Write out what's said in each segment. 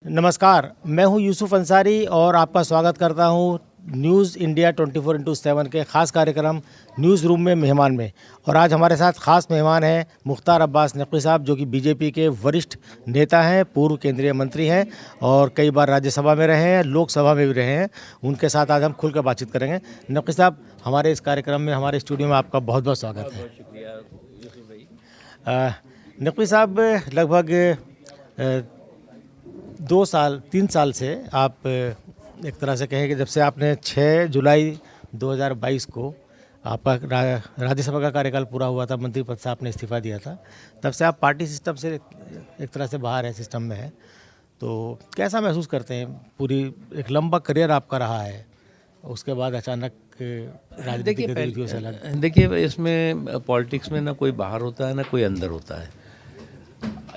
नमस्कार, मैं हूं यूसुफ अंसारी और आपका स्वागत करता हूं न्यूज़ इंडिया 24x7 के ख़ास कार्यक्रम न्यूज़ रूम में मेहमान में। और आज हमारे साथ ख़ास मेहमान हैं मुख्तार अब्बास नकवी साहब, जो कि बीजेपी के वरिष्ठ नेता हैं, पूर्व केंद्रीय मंत्री हैं और कई बार राज्यसभा में रहे हैं, लोकसभा में भी रहे हैं। उनके साथ आज हम खुलकर बातचीत करेंगे। नकवी साहब, हमारे इस कार्यक्रम में, हमारे स्टूडियो में आपका बहुत बहुत स्वागत है। बहुत शुक्रिया यूसुफ भाई। नकवी साहब, लगभग 3 साल से आप एक तरह से कहें कि जब से आपने 6 जुलाई 2022 को आपका राज्यसभा का कार्यकाल पूरा हुआ था, मंत्री पद से आपने इस्तीफा दिया था, तब से आप पार्टी सिस्टम से एक तरह से बाहर है, सिस्टम में है। तो कैसा महसूस करते हैं? पूरी एक लंबा करियर आपका रहा है, उसके बाद अचानक राजनीतिक गतिविधियों से अलग। देखिए, इसमें पॉलिटिक्स में ना कोई बाहर होता है ना कोई अंदर होता है।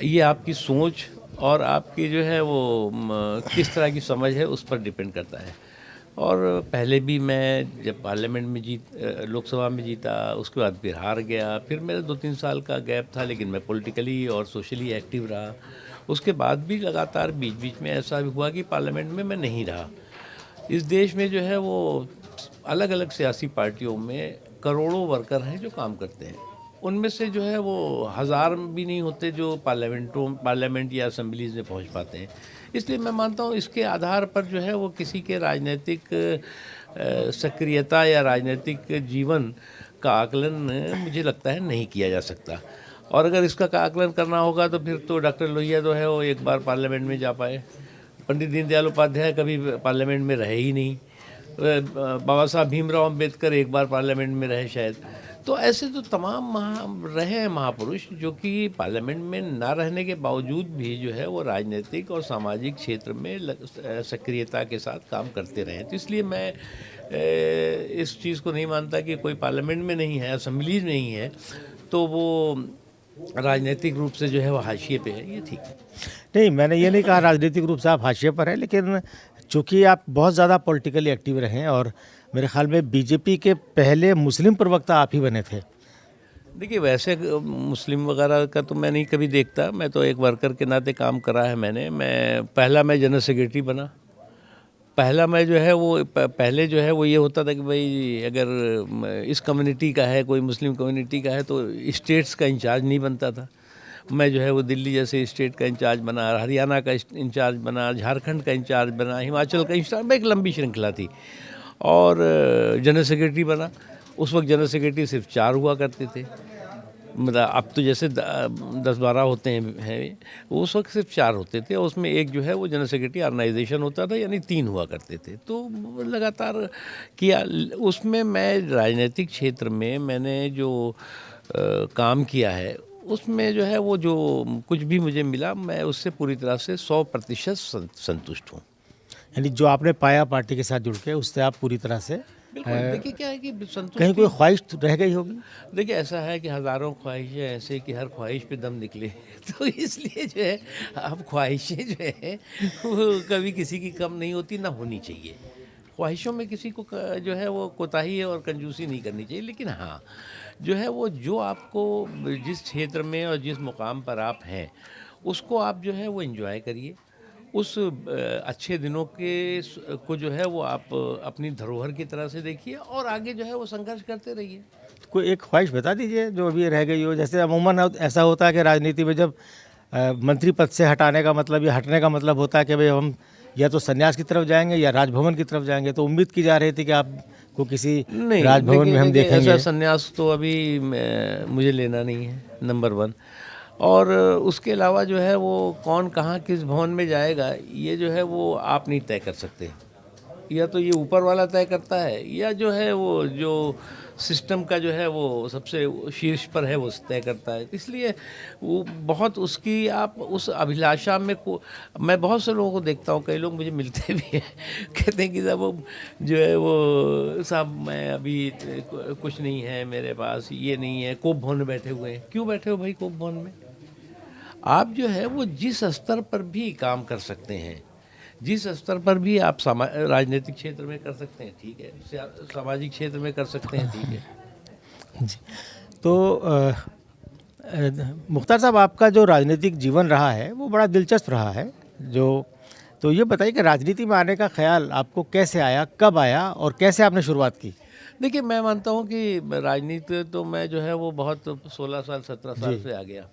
ये आपकी सोच और आपकी जो है वो किस तरह की समझ है उस पर डिपेंड करता है। और पहले भी मैं जब पार्लियामेंट में लोकसभा में जीता, उसके बाद फिर हार गया, फिर मेरा 2-3 साल का गैप था, लेकिन मैं पॉलिटिकली और सोशली एक्टिव रहा। उसके बाद भी लगातार बीच बीच में ऐसा भी हुआ कि पार्लियामेंट में मैं नहीं रहा। इस देश में जो है वो अलग अलग सियासी पार्टियों में करोड़ों वर्कर हैं जो काम करते हैं। उनमें से जो है वो हज़ार भी नहीं होते जो पार्लियामेंट या असेंबलीज में पहुंच पाते हैं। इसलिए मैं मानता हूँ इसके आधार पर जो है वो किसी के राजनीतिक सक्रियता या राजनीतिक जीवन का आकलन मुझे लगता है नहीं किया जा सकता। और अगर इसका आकलन करना होगा तो फिर तो डॉक्टर लोहिया जो है वो एक बार पार्लियामेंट में जा पाए। पंडित दीनदयाल उपाध्याय कभी पार्लियामेंट में रहे ही नहीं। बाबा साहब भीमराव अंबेडकर एक बार पार्लियामेंट में रहे शायद। तो ऐसे तो तमाम रहे हैं महापुरुष जो कि पार्लियामेंट में ना रहने के बावजूद भी जो है वो राजनीतिक और सामाजिक क्षेत्र में सक्रियता के साथ काम करते रहे। तो इसलिए मैं इस चीज़ को नहीं मानता कि कोई पार्लियामेंट में नहीं है, असेंबलीज नहीं है, तो वो राजनीतिक रूप से जो है वो हाशिए पे है। ये ठीक है। नहीं, मैंने ये नहीं कहा राजनीतिक रूप से आप हाशिए पर हैं, लेकिन चूँकि आप बहुत ज़्यादा पॉलिटिकली एक्टिव रहे हैं और मेरे ख्याल में बीजेपी के पहले मुस्लिम प्रवक्ता आप ही बने थे। देखिए, वैसे मुस्लिम वगैरह का तो मैं नहीं कभी देखता। मैं तो एक वर्कर के नाते काम करा है मैंने। मैं जनरल सेक्रेटरी बना। पहला मैं जो है वो पहले जो है वो ये होता था कि भाई अगर इस कम्युनिटी का है, कोई मुस्लिम कम्युनिटी का है, तो स्टेट्स का इंचार्ज नहीं बनता था। मैं जो है वो दिल्ली जैसे स्टेट का इंचार्ज बना, हरियाणा का इंचार्ज बना, झारखंड का इंचार्ज बना, हिमाचल का इंचार्ज, एक लंबी श्रृंखला थी। और जनरल सेक्रेटरी बना। उस वक्त जनरल सेक्रेटरी सिर्फ 4 हुआ करते थे। मतलब अब तो जैसे 10-12 होते हैं, उस वक्त सिर्फ 4 होते थे। और उसमें एक जो है वो जनरल सेक्रेटरी ऑर्गेनाइजेशन होता था, यानी 3 हुआ करते थे। तो लगातार किया। उसमें मैं राजनीतिक क्षेत्र में मैंने जो काम किया है, उसमें जो है वो जो कुछ भी मुझे मिला, मैं उससे पूरी तरह से 100% संतुष्ट हूँ। यानी जो आपने पाया पार्टी के साथ जुड़ के, उससे आप पूरी तरह से बिल्कुल। देखिए, क्या है कि कहीं कोई ख्वाहिश रह गई होगी? देखिए, ऐसा है कि हज़ारों ख्वाहिशें ऐसे कि हर ख्वाहिश पे दम निकले। तो इसलिए जो है अब ख्वाहिशें जो है वो कभी किसी की कम नहीं होती, ना होनी चाहिए। ख्वाहिशों में किसी को जो है वो कोताही और कंजूसी नहीं करनी चाहिए। लेकिन हाँ, जो है वो जो आपको जिस क्षेत्र में और जिस मुकाम पर आप हैं, उसको आप जो है वो एंजॉय करिए। उस अच्छे दिनों को जो है वो आप अपनी धरोहर की तरह से देखिए और आगे जो है वो संघर्ष करते रहिए। कोई एक ख्वाहिश बता दीजिए जो अभी रह गई हो। जैसे अमूमन ऐसा होता है कि राजनीति में जब मंत्री पद से हटाने का मतलब या हटने का मतलब होता है कि भाई हम या तो संन्यास की तरफ जाएंगे या राजभवन की तरफ जाएंगे। तो उम्मीद की जा रही थी कि आपको किसी नहीं, राजभवन में हम देखेंगे। ऐसा संन्यास तो अभी मुझे लेना नहीं है, नंबर 1। और उसके अलावा जो है वो कौन कहाँ किस भवन में जाएगा, ये जो है वो आप नहीं तय कर सकते। या तो ये ऊपर वाला तय करता है, या जो है वो जो सिस्टम का जो है वो सबसे शीर्ष पर है वो तय करता है। इसलिए वो बहुत उसकी आप उस अभिलाषा में मैं बहुत से लोगों को देखता हूँ, कई लोग मुझे मिलते भी हैं, कहते हैं कि साहब वो जो है वो साहब मैं अभी कुछ नहीं है मेरे पास, ये नहीं है, कोप भवन में बैठे हुए हैं। क्यों बैठे हो भाई कोप भवन में? आप जो है वो जिस स्तर पर भी काम कर सकते हैं, जिस स्तर पर भी आप राजनीतिक क्षेत्र में कर सकते हैं, ठीक है, सामाजिक क्षेत्र में कर सकते हैं, ठीक है जी। तो मुख्तार साहब, आपका जो राजनीतिक जीवन रहा है वो बड़ा दिलचस्प रहा है। जो तो ये बताइए कि राजनीति में आने का ख्याल आपको कैसे आया, कब आया और कैसे आपने शुरुआत की? देखिए, मैं मानता हूँ कि राजनीति तो मैं जो है वो बहुत 16 साल 17 साल जी। से आ गया।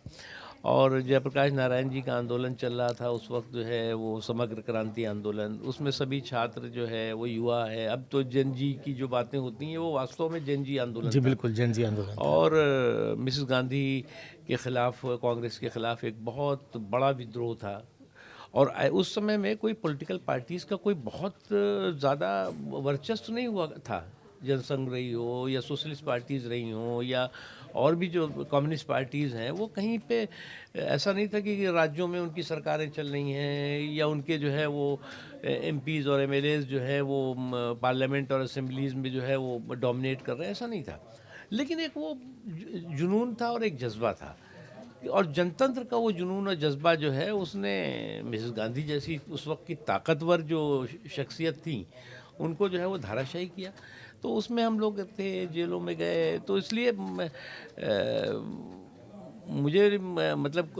और जयप्रकाश नारायण जी का आंदोलन चल रहा था उस वक्त, जो है वो समग्र क्रांति आंदोलन, उसमें सभी छात्र जो है वो युवा है। अब तो जेन जी की जो बातें होती हैं वो वास्तव में जेन जी आंदोलन जी, था। बिल्कुल, जेन ज़ी आंदोलन था। और मिसेस गांधी के खिलाफ, कांग्रेस के खिलाफ एक बहुत बड़ा विद्रोह था। और उस समय में कोई पॉलिटिकल पार्टीज़ का कोई बहुत ज़्यादा वर्चस्व नहीं हुआ था। जनसंघ रही हो या सोशलिस्ट पार्टीज़ रही हों या और भी जो कम्युनिस्ट पार्टीज़ हैं, वो कहीं पे ऐसा नहीं था कि राज्यों में उनकी सरकारें चल रही हैं या उनके जो है वो एमपीज़ और एमएलएज़ जो है वो पार्लियामेंट और असेंबलीज़ में जो है वो डोमिनेट कर रहे हैं, ऐसा नहीं था। लेकिन एक वो जुनून था और एक जज्बा था। और जनतंत्र का वो जुनून और जज्बा जो है, उसने मिसेस गांधी जैसी उस वक्त की ताकतवर जो शख्सियत थी, उनको जो है वो धाराशाही किया। तो उसमें हम लोग थे, जेलों में गए। तो इसलिए मुझे मतलब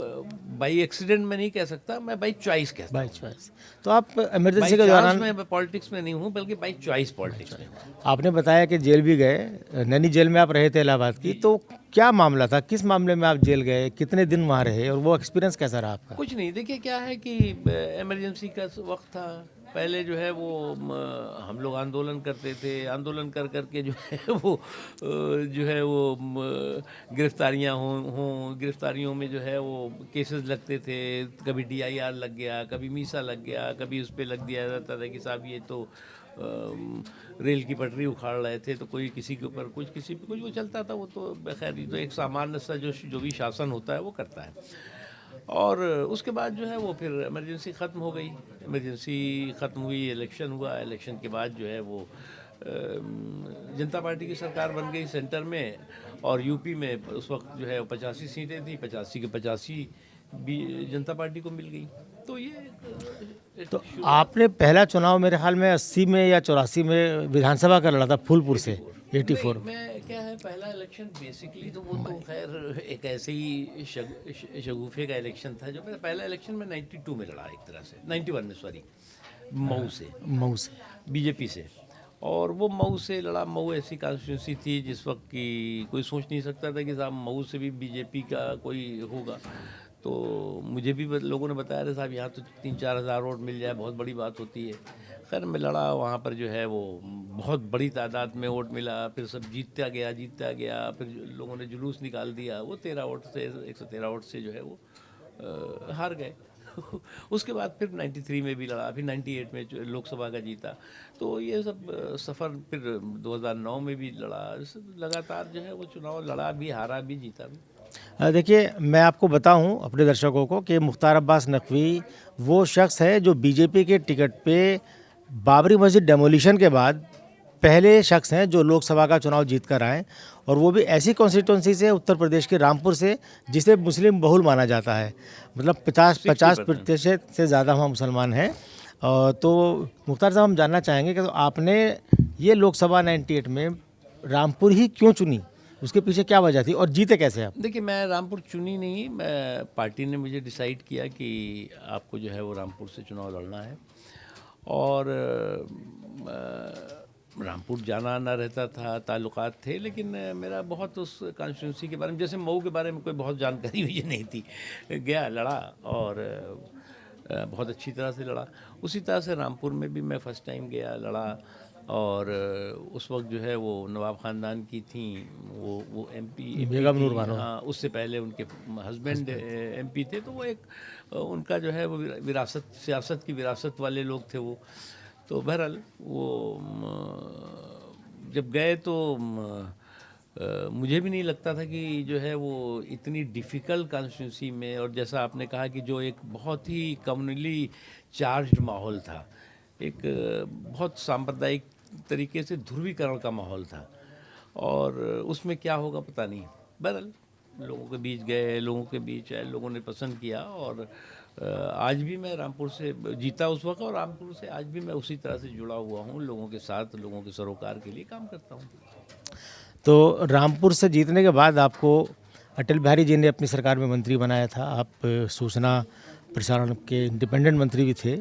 बाई एक्सीडेंट में नहीं कह सकता, मैं बाई चॉइस कहता बाय हूँ। चॉइस। तो आप बाई इमरजेंसी के चांस दौरान में पॉलिटिक्स में नहीं हूँ, बल्कि बाई चॉइस पॉलिटिक्स में हूँ। आपने बताया कि जेल भी गए, नैनी जेल में आप रहे थे इलाहाबाद की, तो क्या मामला था? किस मामले में आप जेल गए? कितने दिन वहाँ रहे और वो एक्सपीरियंस कैसा रहा आपका? कुछ नहीं, देखिए क्या है कि इमरजेंसी का वक्त था। पहले जो है वो हम लोग आंदोलन करते थे। आंदोलन कर कर के जो है वो जो है वो गिरफ्तारियां हों गिरफ्तारियों में जो है वो केसेस लगते थे। कभी डीआईआर लग गया, कभी मीसा लग गया, कभी उस पर लग दिया जाता था कि साहब ये तो रेल की पटरी उखाड़ रहे थे, तो कोई किसी के ऊपर कुछ, किसी पे कुछ, वो चलता था। वो तो खैर, ये तो एक सामान्य सा जो भी शासन होता है वो करता है। और उसके बाद जो है वो फिर इमरजेंसी ख़त्म हो गई। इमरजेंसी ख़त्म हुई, इलेक्शन हुआ। इलेक्शन के बाद जो है वो जनता पार्टी की सरकार बन गई सेंटर में। और यूपी में उस वक्त जो है 85 सीटें थी, 85 के 85 भी जनता पार्टी को मिल गई। तो ये एक तो शुरुआत। आपने पहला चुनाव मेरे ख्याल में 80 में या 84 में विधानसभा का लड़ा था फूलपुर से, 84। नहीं, मैं क्या है, पहला इलेक्शन बेसिकली तो वो तो खैर एक ऐसे ही शगुफे का इलेक्शन था। जो मेरा पहला इलेक्शन में 92 में लड़ा, एक तरह से 91 में, सॉरी, मऊ से, मऊ से। बीजेपी से। और वो मऊ से लड़ा। मऊ ऐसी कॉन्स्टिट्यूंसी थी जिस वक्त की कोई सोच नहीं सकता था कि साहब मऊ से भी बीजेपी का कोई होगा। तो मुझे भी लोगों ने बताया था साहब यहाँ तो 3-4 हज़ार वोट मिल जाए, बहुत बड़ी बात होती है। खैर मैं लड़ा, वहाँ पर जो है वो बहुत बड़ी तादाद में वोट मिला। फिर सब जीतता गया। फिर लोगों ने जुलूस निकाल दिया। वो 13 वोट से, 113 वोट से जो है वो हार गए। उसके बाद फिर 93 में भी लड़ा, फिर 98 में लोकसभा का जीता। तो ये सब सफ़र फिर 2009 में भी लड़ा। लगातार जो है वो चुनाव लड़ा भी, हारा भी, जीता भी। देखिए, मैं आपको बताऊं अपने दर्शकों को कि मुख्तार अब्बास नकवी वो शख्स है जो बीजेपी के टिकट पे बाबरी मस्जिद डेमोलिशन के बाद पहले शख्स हैं जो लोकसभा का चुनाव जीत कर आए, और वो भी ऐसी कॉन्स्टिट्यूंसी से, उत्तर प्रदेश के रामपुर से, जिसे मुस्लिम बहुल माना जाता है। मतलब 50% से ज़्यादा वहाँ मुसलमान हैं। तो मुख्तार साहब, हम जानना चाहेंगे कि तो आपने ये लोकसभा 98 में रामपुर ही क्यों चुनी? उसके पीछे क्या वजह थी और जीते कैसे आप? देखिए, मैं रामपुर चुनी नहीं, मैं पार्टी ने मुझे डिसाइड किया कि आपको जो है वो रामपुर से चुनाव लड़ना है। और रामपुर जाना आना रहता था, ताल्लुकात थे। लेकिन मेरा बहुत उस कॉन्स्टिट्यूंसी के बारे में, जैसे मऊ के बारे में कोई बहुत जानकारी मुझे नहीं थी। गया, लड़ा और बहुत अच्छी तरह से लड़ा। उसी तरह से रामपुर में भी मैं फ़र्स्ट टाइम गया, लड़ा। और उस वक्त जो है वो नवाब ख़ानदान की थी, वो एमपी बेगम नूर बानो। हाँ, उससे पहले उनके हस्बैंड एमपी थे। तो वो एक उनका जो है वो विरासत, सियासत की विरासत वाले लोग थे वो। तो बहरहाल वो जब गए तो मुझे भी नहीं लगता था कि जो है वो इतनी डिफ़िकल्ट कॉन्स्टिट्यूंसी में, और जैसा आपने कहा कि जो एक बहुत ही कम्युनली चार्ज्ड माहौल था, एक बहुत सांप्रदायिक तरीके से ध्रुवीकरण का माहौल था। और उसमें क्या होगा पता नहीं। बहरहाल लोगों के बीच गए, लोगों के बीच आए, लोगों ने पसंद किया। और आज भी मैं रामपुर से जीता उस वक्त, और रामपुर से आज भी मैं उसी तरह से जुड़ा हुआ हूँ, लोगों के साथ, लोगों के सरोकार के लिए काम करता हूँ। तो रामपुर से जीतने के बाद आपको अटल बिहारी जी ने अपनी सरकार में मंत्री बनाया था। आप सूचना प्रसारण के इंडिपेंडेंट मंत्री भी थे,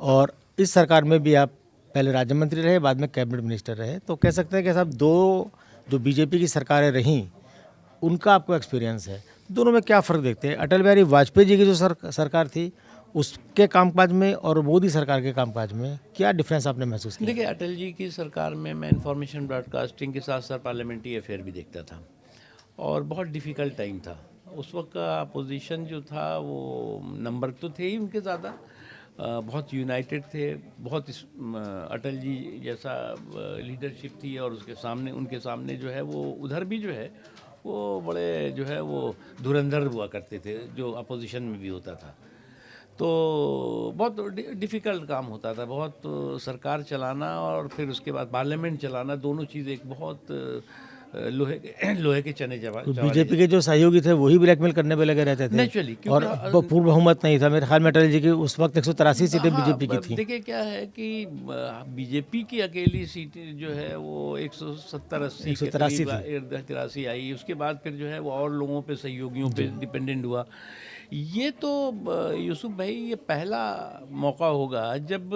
और इस सरकार में भी आप पहले राज्य मंत्री रहे, बाद में कैबिनेट मिनिस्टर रहे, तो कह सकते हैं कि साहब दो जो बीजेपी की सरकारें रहीं उनका आपको एक्सपीरियंस है, दोनों में क्या फ़र्क देखते हैं? अटल बिहारी वाजपेयी जी की जो सरकार थी उसके कामकाज में और मोदी सरकार के कामकाज में क्या डिफरेंस आपने महसूस किया? देखिए, अटल जी की सरकार में मैं इंफॉर्मेशन ब्रॉडकास्टिंग के साथ साथ पार्लियामेंट्री अफेयर भी देखता था और बहुत डिफ़िकल्ट टाइम था। उस वक्त का अपोजिशन जो था वो नंबर तो थे ही उनके ज़्यादा, बहुत यूनाइटेड थे, बहुत अटल जी जैसा लीडरशिप थी और उसके सामने उनके सामने जो है वो उधर भी जो है वो बड़े जो है वो धुरंधर हुआ करते थे, जो अपोजिशन में भी होता था। तो बहुत डिफ़िकल्ट काम होता था, बहुत सरकार चलाना और फिर उसके बाद पार्लियामेंट चलाना, दोनों चीज़ एक बहुत लोहे के लोहे के चने तो चबाने बीजेपी के जो सहयोगी थे वही ब्लैकमेल करने पे लगे रहते थे नेचुरली, और क्योंकि पूर्ण बहुमत नहीं था मेरे ख्याल में अटल जी की उस वक्त 183 सीटें हाँ, बीजेपी की थी। देखिए क्या है कि बीजेपी की अकेली सीट जो है वो 170-80 के 183 करीब थी। 83 आई। उसके बाद फिर जो है वो और लोगों पे, सहयोगियों पे डिपेंडेंट हुआ। ये तो यूसुफ भाई, ये पहला मौका होगा जब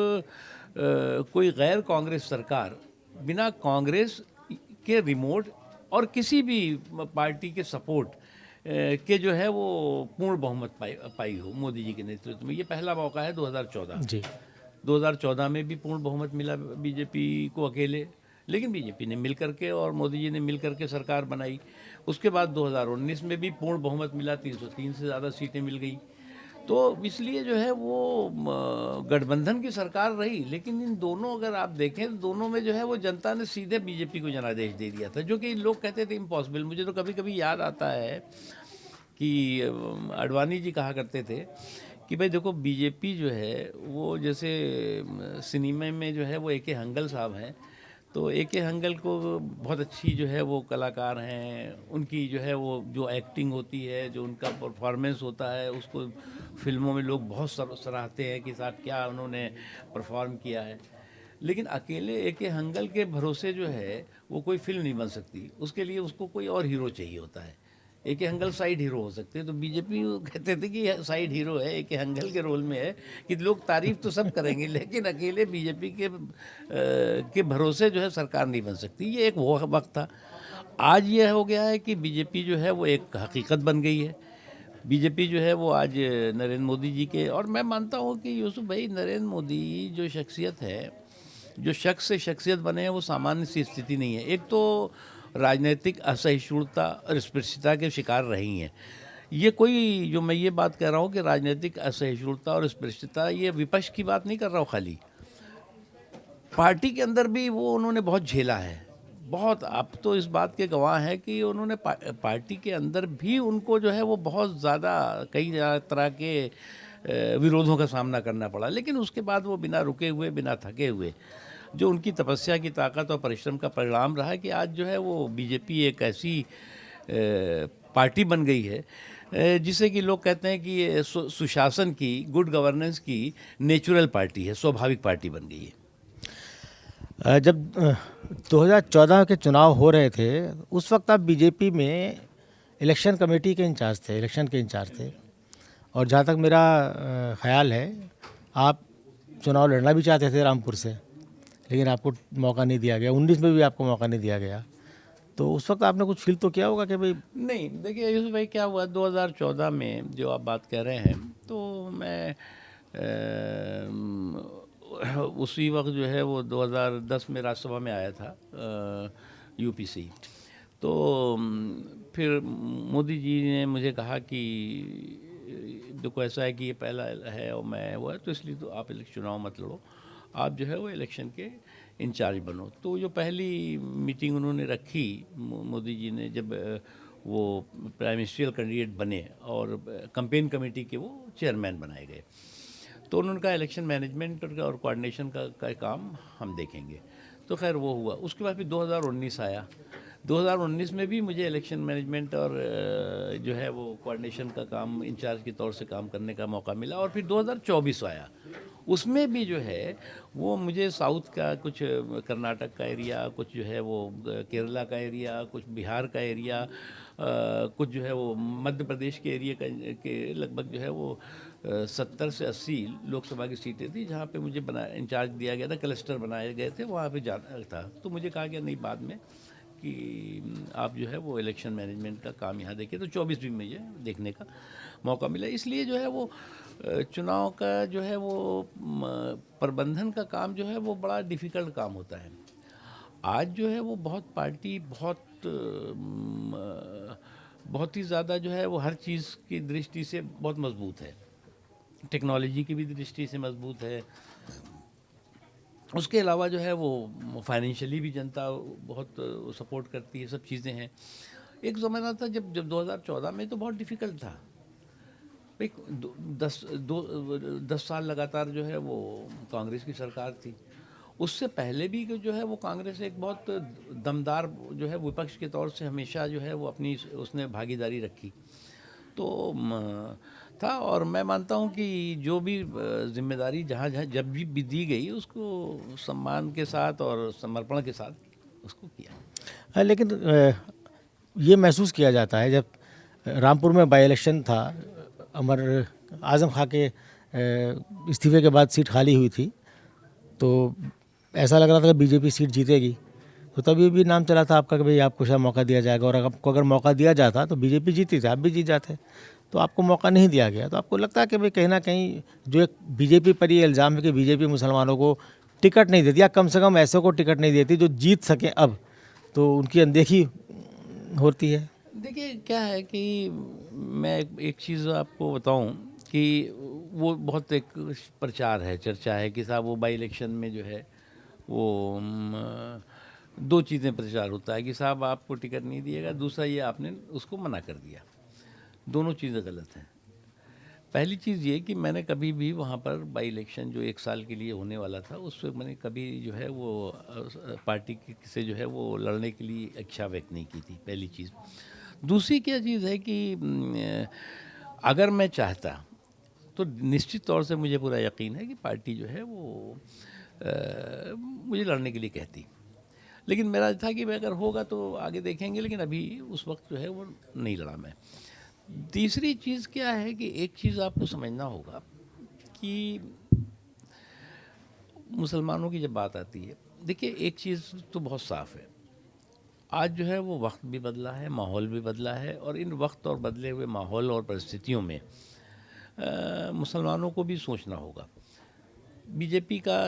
कोई गैर कांग्रेस सरकार बिना कांग्रेस के रिमोट और किसी भी पार्टी के सपोर्ट के जो है वो पूर्ण बहुमत पाई हो मोदी जी के नेतृत्व में। ये पहला मौका है 2014। जी। 2014 में भी पूर्ण बहुमत मिला बीजेपी को अकेले, लेकिन बीजेपी ने मिल करके और मोदी जी ने मिल करके सरकार बनाई। उसके बाद 2019 में भी पूर्ण बहुमत मिला, 303 से ज़्यादा सीटें मिल गई। तो इसलिए जो है वो गठबंधन की सरकार रही, लेकिन इन दोनों अगर आप देखें तो दोनों में जो है वो जनता ने सीधे बीजेपी को जनादेश दे दिया था, जो कि लोग कहते थे इम्पॉसिबल। मुझे तो कभी कभी याद आता है कि अडवाणी जी कहा करते थे कि भाई देखो, बीजेपी जो है वो जैसे सिनेमा में जो है वो ए के हंगल साहब हैं, तो ए के हंगल को बहुत अच्छी जो है वो कलाकार हैं, उनकी जो है वो जो एक्टिंग होती है, जो उनका परफॉर्मेंस होता है, उसको फिल्मों में लोग बहुत सराहते हैं कि साहब क्या उन्होंने परफॉर्म किया है। लेकिन अकेले ए के हंगल के भरोसे जो है वो कोई फिल्म नहीं बन सकती, उसके लिए उसको कोई और हीरो चाहिए होता है। ए के हंगल साइड हीरो हो सकते हैं, तो बीजेपी कहते थे कि साइड हीरो है, ए के हंगल के रोल में है कि लोग तारीफ तो सब करेंगे लेकिन अकेले बीजेपी के भरोसे जो है सरकार नहीं बन सकती। ये एक वो वक्त था। आज ये हो गया है कि बीजेपी जो है वो एक हकीकत बन गई है। बीजेपी जो है वो आज नरेंद्र मोदी जी के, और मैं मानता हूँ कि यूसुफ भाई, नरेंद्र मोदी जो शख्सियत है, जो शख्स से शख्सियत बने हैं, वो सामान्य सी स्थिति नहीं है। एक तो राजनीतिक असहिष्णुता और स्पृश्यता के शिकार रही हैं। ये कोई, जो मैं ये बात कह रहा हूँ कि राजनीतिक असहिष्णुता और स्पृश्यता, ये विपक्ष की बात नहीं कर रहा हूँ खाली, पार्टी के अंदर भी वो उन्होंने बहुत झेला है। बहुत, आप तो इस बात के गवाह हैं कि उन्होंने पार्टी के अंदर भी उनको जो है वो बहुत ज़्यादा कई तरह के विरोधों का सामना करना पड़ा, लेकिन उसके बाद वो बिना रुके हुए, बिना थके हुए, जो उनकी तपस्या की ताकत और परिश्रम का परिणाम रहा है कि आज जो है वो बीजेपी एक ऐसी पार्टी बन गई है जिसे कि लोग कहते हैं कि ये सुशासन की, गुड गवर्नेंस की नेचुरल पार्टी है, स्वाभाविक पार्टी बन गई है। जब 2014 के चुनाव हो रहे थे उस वक्त आप बीजेपी में इलेक्शन कमेटी के इंचार्ज थे, इलेक्शन के इंचार्ज थे, और जहाँ तक मेरा ख्याल है आप चुनाव लड़ना भी चाहते थे रामपुर से, लेकिन आपको मौका नहीं दिया गया। 19 में भी आपको मौका नहीं दिया गया, तो उस वक्त आपने कुछ फील तो किया होगा कि भाई? नहीं, देखिए यूसुफ भाई, क्या हुआ 2014 में जो आप बात कर रहे हैं, तो मैं उसी वक्त जो है वो 2010 में राज्यसभा में आया था, यूपी से। तो फिर मोदी जी ने मुझे कहा कि देखो ऐसा है कि ये पहला है और मैं वो है, तो इसलिए तो आप चुनाव मत लड़ो, आप जो है वो इलेक्शन के इंचार्ज बनो। तो जो पहली मीटिंग उन्होंने रखी मोदी जी ने, जब वो प्राइम मिनिस्ट्रियल कैंडिडेट बने और कैंपेन कमेटी के वो चेयरमैन बनाए गए, तो उन्होंने कहा इलेक्शन मैनेजमेंट और कोऑर्डिनेशन का काम हम देखेंगे। तो खैर वो हुआ। उसके बाद फिर 2019 आया। 2019 में भी मुझे इलेक्शन मैनेजमेंट और जो है वो कोऑर्डिनेशन का काम इंचार्ज के तौर से काम करने का मौका मिला। और फिर 2024 आया, उसमें भी जो है वो मुझे साउथ का कुछ, कर्नाटक का एरिया, कुछ जो है वो केरला का एरिया, कुछ बिहार का एरिया, कुछ जो है वो मध्य प्रदेश के एरिया के लगभग जो है वो 70 से 80 लोकसभा की सीटें थी जहाँ पे मुझे इंचार्ज दिया गया था, क्लस्टर बनाए गए थे, वहाँ पे जाना था। तो मुझे कहा गया नहीं बाद में कि आप जो है वो इलेक्शन मैनेजमेंट का काम यहाँ देखिए। तो 24 भी मुझे देखने का मौका मिला। इसलिए जो है वो चुनाव का जो है वो प्रबंधन का काम जो है वो बड़ा डिफ़िकल्ट काम होता है। आज जो है वो बहुत पार्टी बहुत ही ज़्यादा जो है वो हर चीज़ की दृष्टि से बहुत मजबूत है, टेक्नोलॉजी की भी दृष्टि से मजबूत है। उसके अलावा जो है वो फाइनेंशियली भी जनता बहुत सपोर्ट करती है, सब चीज़ें हैं। एक ज़माना था जब 2014 में तो बहुत डिफ़िकल्ट था। एक 10 साल लगातार जो है वो कांग्रेस की सरकार थी। उससे पहले भी जो है वो कांग्रेस एक बहुत दमदार जो है विपक्ष के तौर से हमेशा जो है वो अपनी उसने भागीदारी रखी। तो था, और मैं मानता हूँ कि जो भी जिम्मेदारी जहाँ जहाँ जब भी दी गई उसको सम्मान के साथ और समर्पण के साथ उसको किया। हाँ, लेकिन ये महसूस किया जाता है जब रामपुर में बाई इलेक्शन था, अमर आज़म खां के इस्तीफे के बाद सीट खाली हुई थी, तो ऐसा लग रहा था कि बीजेपी सीट जीतेगी। तो तभी भी नाम चला था आपका कि भाई आपको शायद मौका दिया जाएगा, और आपको अगर मौका दिया जाता तो बीजेपी जीती थी, आप भी जीत जाते। तो आपको मौका नहीं दिया गया, तो आपको लगता है कि भाई कहीं ना कहीं जो एक बीजेपी पर ये इल्ज़ाम है कि बीजेपी मुसलमानों को टिकट नहीं देती, या कम से कम ऐसे को टिकट नहीं देती जो जीत सकें अब, तो उनकी अनदेखी होती है। देखिए क्या है कि मैं एक चीज़ आपको बताऊं कि वो बहुत एक प्रचार है, चर्चा है कि साहब वो बाई इलेक्शन में जो है वो दो चीज़ें प्रचार होता है कि साहब आपको टिकट नहीं दिएगा, दूसरा ये आपने उसको मना कर दिया। दोनों चीज़ें गलत हैं। पहली चीज़ ये कि मैंने कभी भी वहाँ पर बाई इलेक्शन जो 1 साल के लिए होने वाला था उस पर मैंने कभी जो है वो पार्टी से जो है वो लड़ने के लिए इच्छा व्यक्त नहीं की थी, पहली चीज़। दूसरी क्या चीज़ है कि अगर मैं चाहता तो निश्चित तौर से मुझे पूरा यकीन है कि पार्टी जो है वो मुझे लड़ने के लिए कहती। लेकिन मेरा था कि अगर होगा तो आगे देखेंगे, लेकिन अभी उस वक्त जो है वो नहीं लड़ा मैं। तीसरी चीज़ क्या है कि एक चीज़ आपको समझना होगा कि मुसलमानों की जब बात आती है, देखिए एक चीज़ तो बहुत साफ़ है, आज जो है वो वक्त भी बदला है, माहौल भी बदला है, और इन वक्त और बदले हुए माहौल और परिस्थितियों में मुसलमानों को भी सोचना होगा। बीजेपी का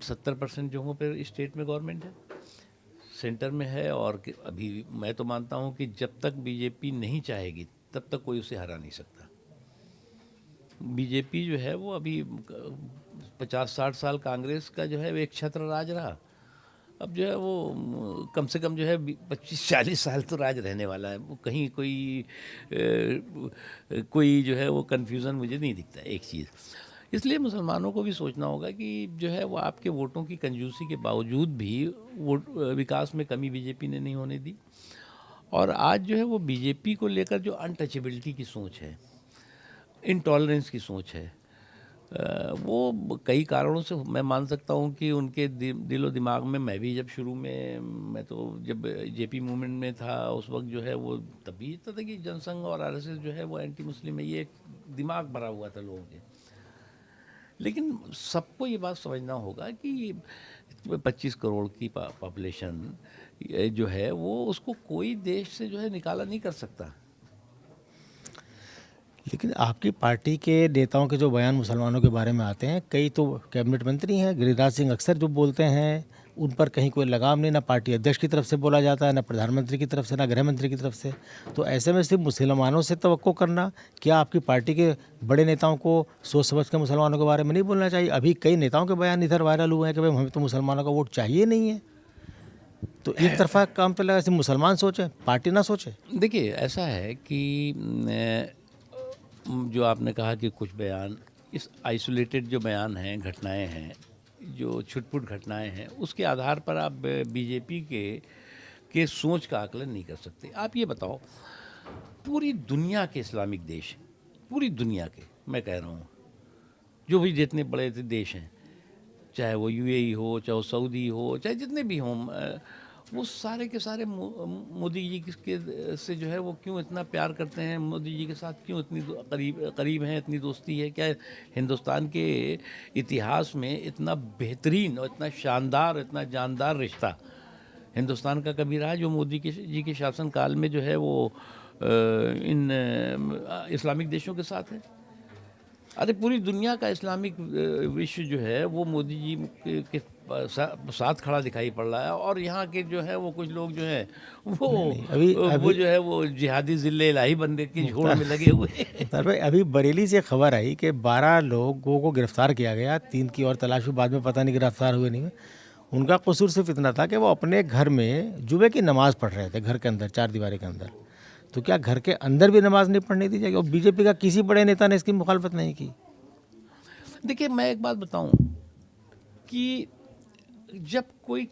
70% जगहों पर स्टेट में गवर्नमेंट है, सेंटर में है, और अभी मैं तो मानता हूँ कि जब तक बीजेपी नहीं चाहेगी तब तक कोई उसे हरा नहीं सकता। बीजेपी जो है वो अभी 50-60 साल कांग्रेस का जो है वो एक छत्र राज रहा, अब जो है वो कम से कम जो है 25-40 साल तो राज रहने वाला है। वो कहीं कोई जो है वो कन्फ्यूज़न मुझे नहीं दिखता एक चीज़। इसलिए मुसलमानों को भी सोचना होगा कि जो है वो आपके वोटों की कंजूसी के बावजूद भी वोट विकास में कमी बीजेपी ने नहीं होने दी। और आज जो है वो बीजेपी को लेकर जो अनटचेबिलिटी की सोच है, इंटॉलरेंस की सोच है, वो कई कारणों से मैं मान सकता हूँ कि उनके दिलो दिमाग में, मैं भी जब शुरू में, मैं तो जब जेपी मूवमेंट में था उस वक्त जो है वो तभी था कि जनसंघ और आरएसएस जो है वो एंटी मुस्लिम है, ये एक दिमाग भरा हुआ था लोगों के। लेकिन सबको ये बात समझना होगा कि 25 करोड़ की पॉपुलेशन जो है वो उसको कोई देश से जो है निकाला नहीं कर सकता। लेकिन आपकी पार्टी के नेताओं के जो बयान मुसलमानों के बारे में आते हैं, कई तो कैबिनेट मंत्री हैं, गिरिराज सिंह अक्सर जो बोलते हैं उन पर कहीं कोई लगाम नहीं, ना पार्टी अध्यक्ष की तरफ से बोला जाता है, ना प्रधानमंत्री की तरफ से, ना गृह मंत्री की तरफ से। तो ऐसे में सिर्फ मुसलमानों से तवक्को करना, क्या आपकी पार्टी के बड़े नेताओं को सोच समझ कर मुसलमानों के बारे में नहीं बोलना चाहिए? अभी कई नेताओं के बयान इधर वायरल हुए हैं कि भाई हमें तो मुसलमानों का वोट चाहिए नहीं है। तो एक तरफा काम तो लगा, सिर्फ मुसलमान सोचे, पार्टी ना सोचे। देखिए ऐसा है कि जो आपने कहा कि कुछ बयान, इस आइसोलेटेड जो बयान हैं, घटनाएं हैं, जो छुटपुट घटनाएं हैं, उसके आधार पर आप बीजेपी के सोच का आकलन नहीं कर सकते। आप ये बताओ, पूरी दुनिया के इस्लामिक देश, पूरी दुनिया के मैं कह रहा हूँ, जो भी जितने बड़े देश हैं, चाहे वो यूएई हो, चाहे वो सऊदी हो, चाहे जितने भी हों, वो सारे के सारे मोदी जी के से जो है वो क्यों इतना प्यार करते हैं, मोदी जी के साथ क्यों इतनी करीब हैं, इतनी दोस्ती है? क्या हिंदुस्तान के इतिहास में इतना बेहतरीन और इतना शानदार, इतना जानदार रिश्ता हिंदुस्तान का कभी रहा जो मोदी जी के शासनकाल में जो है वो इन इस्लामिक देशों के साथ है? अरे पूरी दुनिया का इस्लामिक विश्व जो है वो मोदी जी के साथ खड़ा दिखाई पड़ रहा है, और यहाँ के जो है वो कुछ लोग जो है वो वो जो है वो जिहादी जिले इलाही बंदे की झोड़ में लगे हुए हैं। भाई अभी बरेली से खबर आई कि 12 लोगों को गिरफ्तार किया गया, 3 की और तलाश हुई, बाद में पता नहीं गिरफ्तार हुए नहीं हुए। उनका कसूर सिर्फ इतना था कि वो अपने घर में जुमे की नमाज़ पढ़ रहे थे, घर के अंदर, 4 दीवारी के अंदर। तो क्या घर के अंदर भी नमाज नहीं पढ़ने दी जाएगी? और बीजेपी का किसी बड़े नेता ने इसकी मुखालफत नहीं की। देखिए मैं एक बात बताऊं कि जब कोई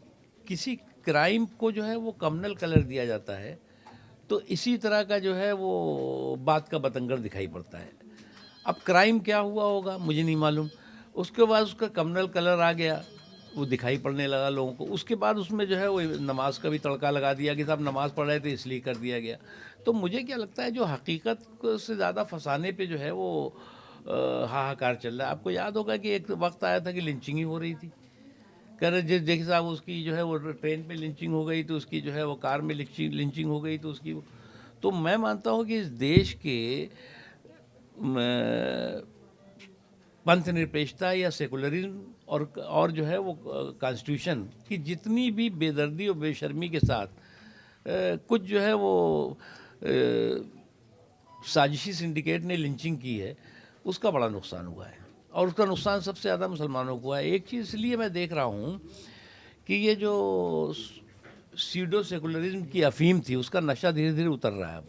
किसी क्राइम को जो है वो कम्युनल कलर दिया जाता है तो इसी तरह का जो है वो बात का बतंगड़ दिखाई पड़ता है। अब क्राइम क्या हुआ होगा मुझे नहीं मालूम, उसके बाद उसका कम्युनल कलर आ गया, वो दिखाई पड़ने लगा लोगों को। उसके बाद उसमें जो है वो नमाज का भी तड़का लगा दिया कि साहब नमाज पढ़ रहे थे इसलिए कर दिया गया। तो मुझे क्या लगता है जो हकीकत से ज़्यादा फंसाने पे जो है वो हाहाकार चल रहा है। आपको याद होगा कि एक वक्त आया था कि लिंचिंग ही हो रही थी, कह रहे जिस देखिए साहब उसकी जो है वो ट्रेन पे लिंचिंग हो गई तो उसकी जो है वो कार में लिंचिंग हो गई तो उसकी। तो मैं मानता हूँ कि इस देश के पंथ निरपेक्षता या सेकुलरिज्म और जो है वो कॉन्स्टिट्यूशन की जितनी भी बेदर्दी और बेशर्मी के साथ कुछ जो है वो साजिशी सिंडिकेट ने लिंचिंग की है, उसका बड़ा नुकसान हुआ है, और उसका नुकसान सबसे ज़्यादा मुसलमानों को हुआ है। एक चीज़ इसलिए मैं देख रहा हूँ कि ये जो सीडो सेकुलरिज्म की अफीम थी उसका नशा धीरे धीरे उतर रहा है। अब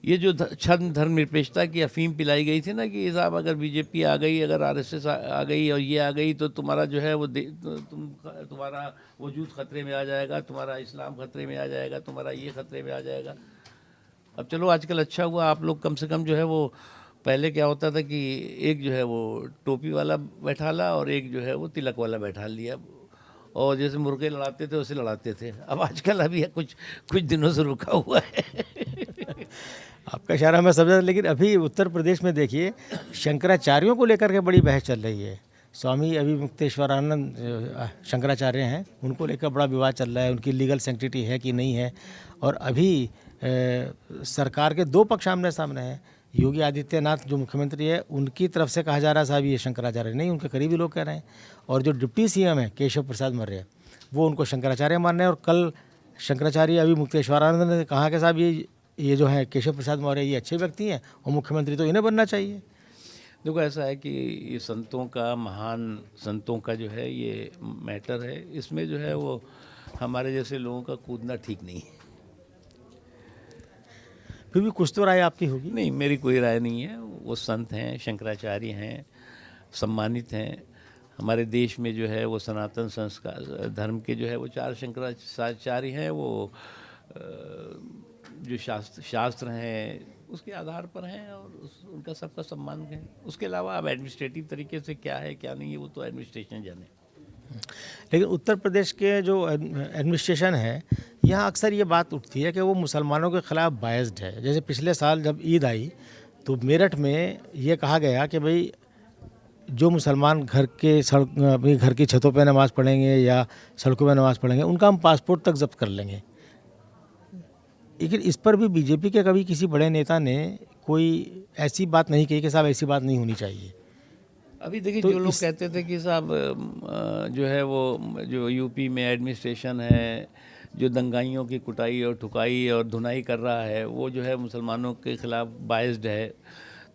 ये जो छद्म धर्म निरपेक्षता की अफीम पिलाई गई थी ना कि साहब अगर बीजेपी आ गई, अगर आरएसएस आ गई और ये आ गई तो तुम्हारा जो है वो तुम्हारा वजूद ख़तरे में आ जाएगा, तुम्हारा इस्लाम ख़तरे में आ जाएगा, तुम्हारा ये ख़तरे में आ जाएगा। अब चलो आजकल अच्छा हुआ आप लोग कम से कम जो है वो, पहले क्या होता था कि एक जो है वो टोपी वाला बैठा ला और एक जो है वो तिलक वाला बैठा लिया, और जैसे मुर्गे लड़ाते थे वैसे लड़ाते थे। अब आजकल अभी कुछ दिनों से रुका हुआ है। आपका इशारा मैं समझा, लेकिन अभी उत्तर प्रदेश में देखिए शंकराचार्यों को लेकर के बड़ी बहस चल रही है। स्वामी अभिमुक्तेश्वरानंद शंकराचार्य हैं, उनको लेकर बड़ा विवाद चल रहा है, उनकी लीगल सैंक्टिटी है कि नहीं है। और अभी सरकार के 2 पक्ष आमने सामने हैं। योगी आदित्यनाथ जो मुख्यमंत्री है उनकी तरफ से कहा जा रहा है साहब ये शंकराचार्य नहीं, उनके करीबी लोग कह रहे हैं। और जो डिप्टी सीएम है केशव प्रसाद मौर्य वो उनको शंकराचार्य मान रहे हैं। और कल शंकराचार्य अभिमुक्तेश्वरानंद ने कहा कि साहब ये जो है केशव प्रसाद मौर्य ये अच्छे व्यक्ति हैं और मुख्यमंत्री तो इन्हें बनना चाहिए। देखो ऐसा है कि ये संतों का, महान संतों का जो है ये मैटर है, इसमें जो है वो हमारे जैसे लोगों का कूदना ठीक नहीं है। फिर भी कुछ तो राय आपकी होगी। नहीं, मेरी कोई राय नहीं है। वो संत हैं, शंकराचार्य हैं, सम्मानित हैं। हमारे देश में जो है वो सनातन संस्कार धर्म के जो है वो 4 शंकराचार्य हैं। वो जो शास्त्र हैं उसके आधार पर हैं और उनका सबका सम्मान है। उसके अलावा अब एडमिनिस्ट्रेटिव तरीके से क्या है क्या नहीं है वो तो एडमिनिस्ट्रेशन जाने। लेकिन उत्तर प्रदेश के जो एडमिनिस्ट्रेशन है यहाँ अक्सर ये बात उठती है कि वो मुसलमानों के ख़िलाफ़ बायस्ड है। जैसे पिछले साल जब ईद आई तो मेरठ में ये कहा गया कि भाई जो मुसलमान अपनी घर की छतों पे नमाज़ पढ़ेंगे या सड़कों पे नमाज़ पढ़ेंगे उनका हम पासपोर्ट तक जब्त कर लेंगे। लेकिन इस पर भी बीजेपी के कभी किसी बड़े नेता ने कोई ऐसी बात नहीं कही कि साहब ऐसी बात नहीं होनी चाहिए। अभी देखिए तो जो लोग कहते थे कि साहब जो है वो जो यूपी में एडमिनिस्ट्रेशन है जो दंगाइयों की कुटाई और ठुकाई और धुनाई कर रहा है वो जो है मुसलमानों के ख़िलाफ़ बायस्ड है।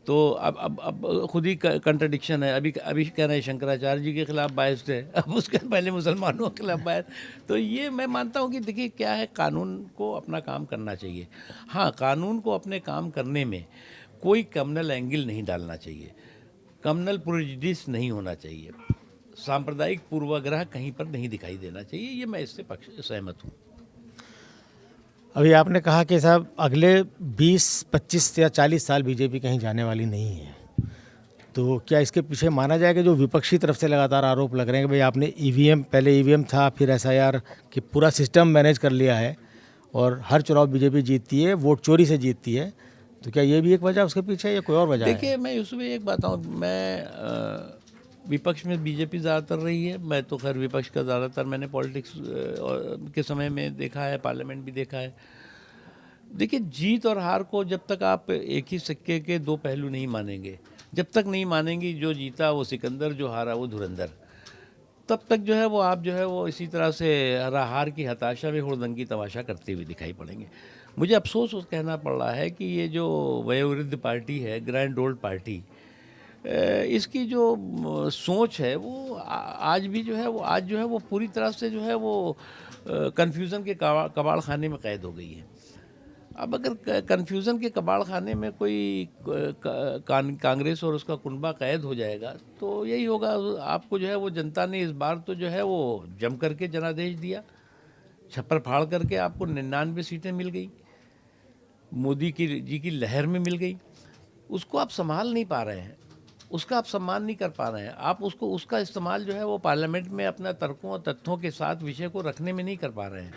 तो अब खुद ही कंट्रडिक्शन है। अभी कह रहे हैं शंकराचार्य जी के ख़िलाफ़ बायस्ड है, अब उसके पहले मुसलमानों के खिलाफ बायस्ड। तो ये मैं मानता हूँ कि देखिए क्या है, कानून को अपना काम करना चाहिए। हाँ, कानून को अपने काम करने में कोई कम्युनल एंगल नहीं डालना चाहिए, कम्युनल प्रेजुडिस नहीं होना चाहिए, सांप्रदायिक पूर्वाग्रह कहीं पर नहीं दिखाई देना चाहिए। ये मैं इससे सहमत हूँ। अभी आपने कहा कि साहब अगले 20, 25 या 40 साल बीजेपी कहीं जाने वाली नहीं है, तो क्या इसके पीछे माना जाए कि जो विपक्षी तरफ से लगातार आरोप लग रहे हैं कि भाई आपने ईवीएम, पहले ईवीएम था फिर एसआईआर कि पूरा सिस्टम मैनेज कर लिया है और हर चुनाव बीजेपी जीतती है, वोट चोरी से जीतती है, तो क्या ये भी एक वजह उसके पीछे है या कोई और वजह है? देखिए, मैं उसमें एक बात बताऊँ, मैं विपक्ष में बीजेपी ज़्यादातर रही है। मैं तो खैर विपक्ष का ज़्यादातर मैंने पॉलिटिक्स के समय में देखा है, पार्लियामेंट भी देखा है। देखिए, जीत और हार को जब तक आप एक ही सिक्के के दो पहलू नहीं मानेंगे, जब तक नहीं मानेंगे जो जीता वो सिकंदर, जो हारा वो धुरंधर, तब तक जो है वो आप जो है वो इसी तरह से हार की हताशा में हुड़दंगी तमाशा करते हुए दिखाई पड़ेंगे। मुझे अफसोस कहना पड़ रहा है कि ये जो वयोवृद्ध पार्टी है, ग्रैंड ओल्ड पार्टी, इसकी जो सोच है वो आज भी जो है वो पूरी तरह से जो है वो कन्फ्यूज़न के कबाड़ खाने में कैद हो गई है। अब अगर कन्फ्यूज़न के कबाड़ खाने में कोई कांग्रेस और उसका कुनबा कैद हो जाएगा तो यही होगा। आपको जो है वो जनता ने इस बार तो जो है वो जम करके जनादेश दिया, छप्पर फाड़ करके आपको 99 सीटें मिल गई, मोदी जी की लहर में मिल गई। उसको आप संभाल नहीं पा रहे हैं, उसका आप सम्मान नहीं कर पा रहे हैं, आप उसका इस्तेमाल जो है वो पार्लियामेंट में अपना तर्कों और तथ्यों के साथ विषय को रखने में नहीं कर पा रहे हैं,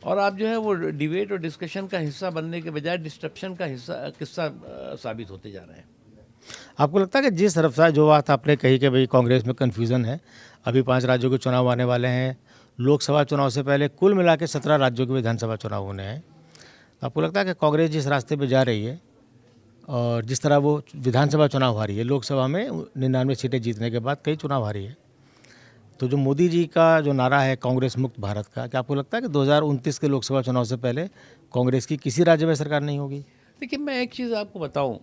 और आप जो है वो डिबेट और डिस्कशन का हिस्सा बनने के बजाय डिस्ट्रप्शन का किस्सा साबित होते जा रहे हैं। आपको लगता है कि जिस तरफ से जो बात आपने कही कि भाई कांग्रेस में कन्फ्यूज़न है, अभी 5 राज्यों के चुनाव आने वाले हैं, लोकसभा चुनाव से पहले कुल मिला के 17 राज्यों के विधानसभा चुनाव होने हैं, आपको लगता है कि कांग्रेस जिस रास्ते पे जा रही है और जिस तरह वो विधानसभा चुनाव हारी है, लोकसभा में 99 सीटें जीतने के बाद कई चुनाव हारी है, तो जो मोदी जी का जो नारा है कांग्रेस मुक्त भारत का, क्या आपको लगता है कि 2029 के लोकसभा चुनाव से पहले कांग्रेस की किसी राज्य में सरकार नहीं होगी? देखिए, मैं एक चीज़ आपको बताऊं,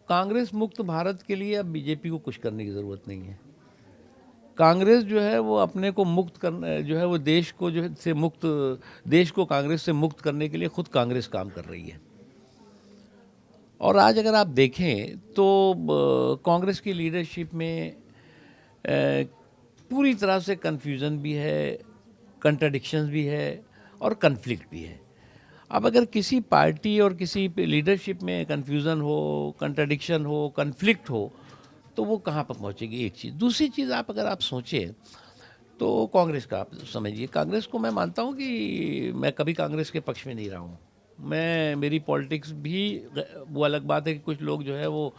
कांग्रेस मुक्त भारत के लिए अब बीजेपी को कुछ करने की ज़रूरत नहीं है। कांग्रेस जो है वो अपने को मुक्त करना जो है वो देश को जो है से मुक्त, देश को कांग्रेस से मुक्त करने के लिए खुद कांग्रेस काम कर रही है। और आज अगर आप देखें तो कांग्रेस की लीडरशिप में पूरी तरह से कन्फ्यूज़न भी है, कंट्राडिक्शंस भी है और कन्फ्लिक्ट भी है। अब अगर किसी पार्टी और किसी लीडरशिप में कन्फ्यूज़न हो, कंट्राडिक्शन हो, कन्फ्लिक्ट हो, तो वो कहाँ पर पहुँचेगी, एक चीज़। दूसरी चीज़, आप सोचें तो कांग्रेस का आप समझिए, कांग्रेस को मैं मानता हूँ कि मैं कभी कांग्रेस के पक्ष में नहीं रहा हूँ। मेरी पॉलिटिक्स भी, वो अलग बात है कि कुछ लोग जो है वो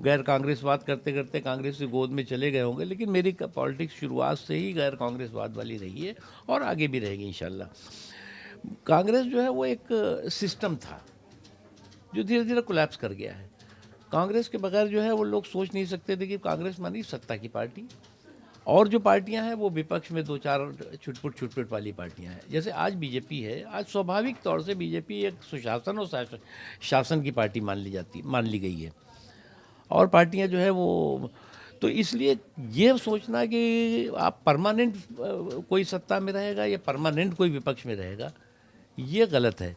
गैर कांग्रेसवाद करते करते कांग्रेस की गोद में चले गए होंगे, लेकिन मेरी पॉलिटिक्स शुरुआत से ही गैर कांग्रेसवाद वाली रही है और आगे भी रहेगी इंशाल्लाह। कांग्रेस जो है वो एक सिस्टम था जो धीरे धीरे कोलैप्स कर गया है। कांग्रेस के बगैर जो है वो लोग सोच नहीं सकते थे कि कांग्रेस मानी सत्ता की पार्टी, और जो पार्टियां हैं वो विपक्ष में 2-4 छुटपुट वाली पार्टियां हैं। जैसे आज बीजेपी है, आज स्वाभाविक तौर से बीजेपी एक सुशासन और शासन की पार्टी मान ली गई है, और पार्टियां जो है वो, तो इसलिए ये सोचना कि आप परमानेंट कोई सत्ता में रहेगा या परमानेंट कोई विपक्ष में रहेगा, ये गलत है।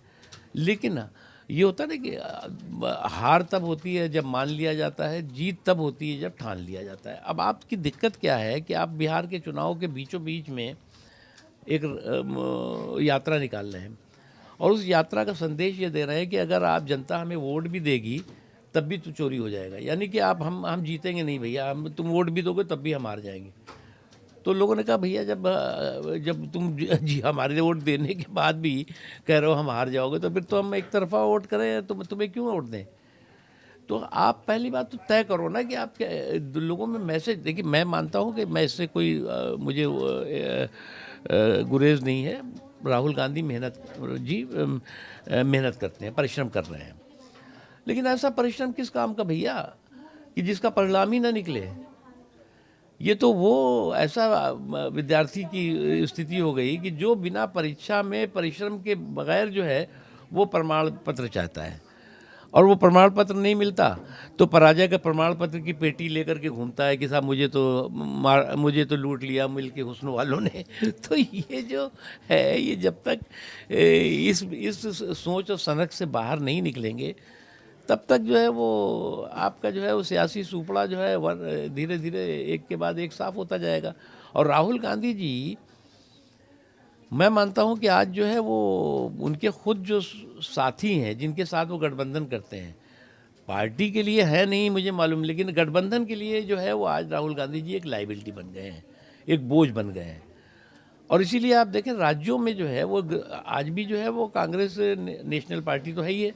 लेकिन ये होता है ना कि हार तब होती है जब मान लिया जाता है, जीत तब होती है जब ठान लिया जाता है। अब आपकी दिक्कत क्या है कि आप बिहार के चुनाव के बीचों बीच में एक यात्रा निकाल रहे हैं, और उस यात्रा का संदेश ये दे रहे हैं कि अगर आप जनता हमें वोट भी देगी तब भी तो चोरी हो जाएगा, यानी कि आप हम जीतेंगे नहीं भैया, तुम वोट भी दोगे तब भी हम हार जाएंगे। तो लोगों ने कहा भैया जब तुम जी हमारे वोट देने के बाद भी कह रहे हो हम हार जाओगे, तो फिर तो हम एक तरफा वोट करें, तो तुम्हें क्यों वोट दें? तो आप पहली बात तो तय करो ना कि आप लोगों में मैसेज। देखिए, मैं मानता हूँ कि मैं इससे कोई मुझे गुरेज नहीं है। राहुल गांधी मेहनत करते हैं, परिश्रम कर रहे हैं, लेकिन ऐसा परिश्रम किस काम का भैया कि जिसका परिणाम ही ना निकले। ये तो वो ऐसा विद्यार्थी की स्थिति हो गई कि जो बिना परीक्षा में परिश्रम के बगैर जो है वो प्रमाण पत्र चाहता है, और वो प्रमाण पत्र नहीं मिलता तो पराजय का प्रमाण पत्र की पेटी लेकर के घूमता है कि साहब मुझे तो लूट लिया मिल के हुस्न वालों ने। तो ये जो है, ये जब तक इस सोच और सनक से बाहर नहीं निकलेंगे तब तक जो है वो आपका जो है वो सियासी सुपड़ा जो है धीरे धीरे एक के बाद एक साफ होता जाएगा। और राहुल गांधी जी, मैं मानता हूं कि आज जो है वो उनके खुद जो साथी हैं जिनके साथ वो गठबंधन करते हैं, पार्टी के लिए है नहीं मुझे मालूम, लेकिन गठबंधन के लिए जो है वो आज राहुल गांधी जी एक लाइबिलिटी बन गए हैं, एक बोझ बन गए हैं। और इसीलिए आप देखें राज्यों में जो है वो आज भी जो है वो कांग्रेस नेशनल पार्टी तो है ही है।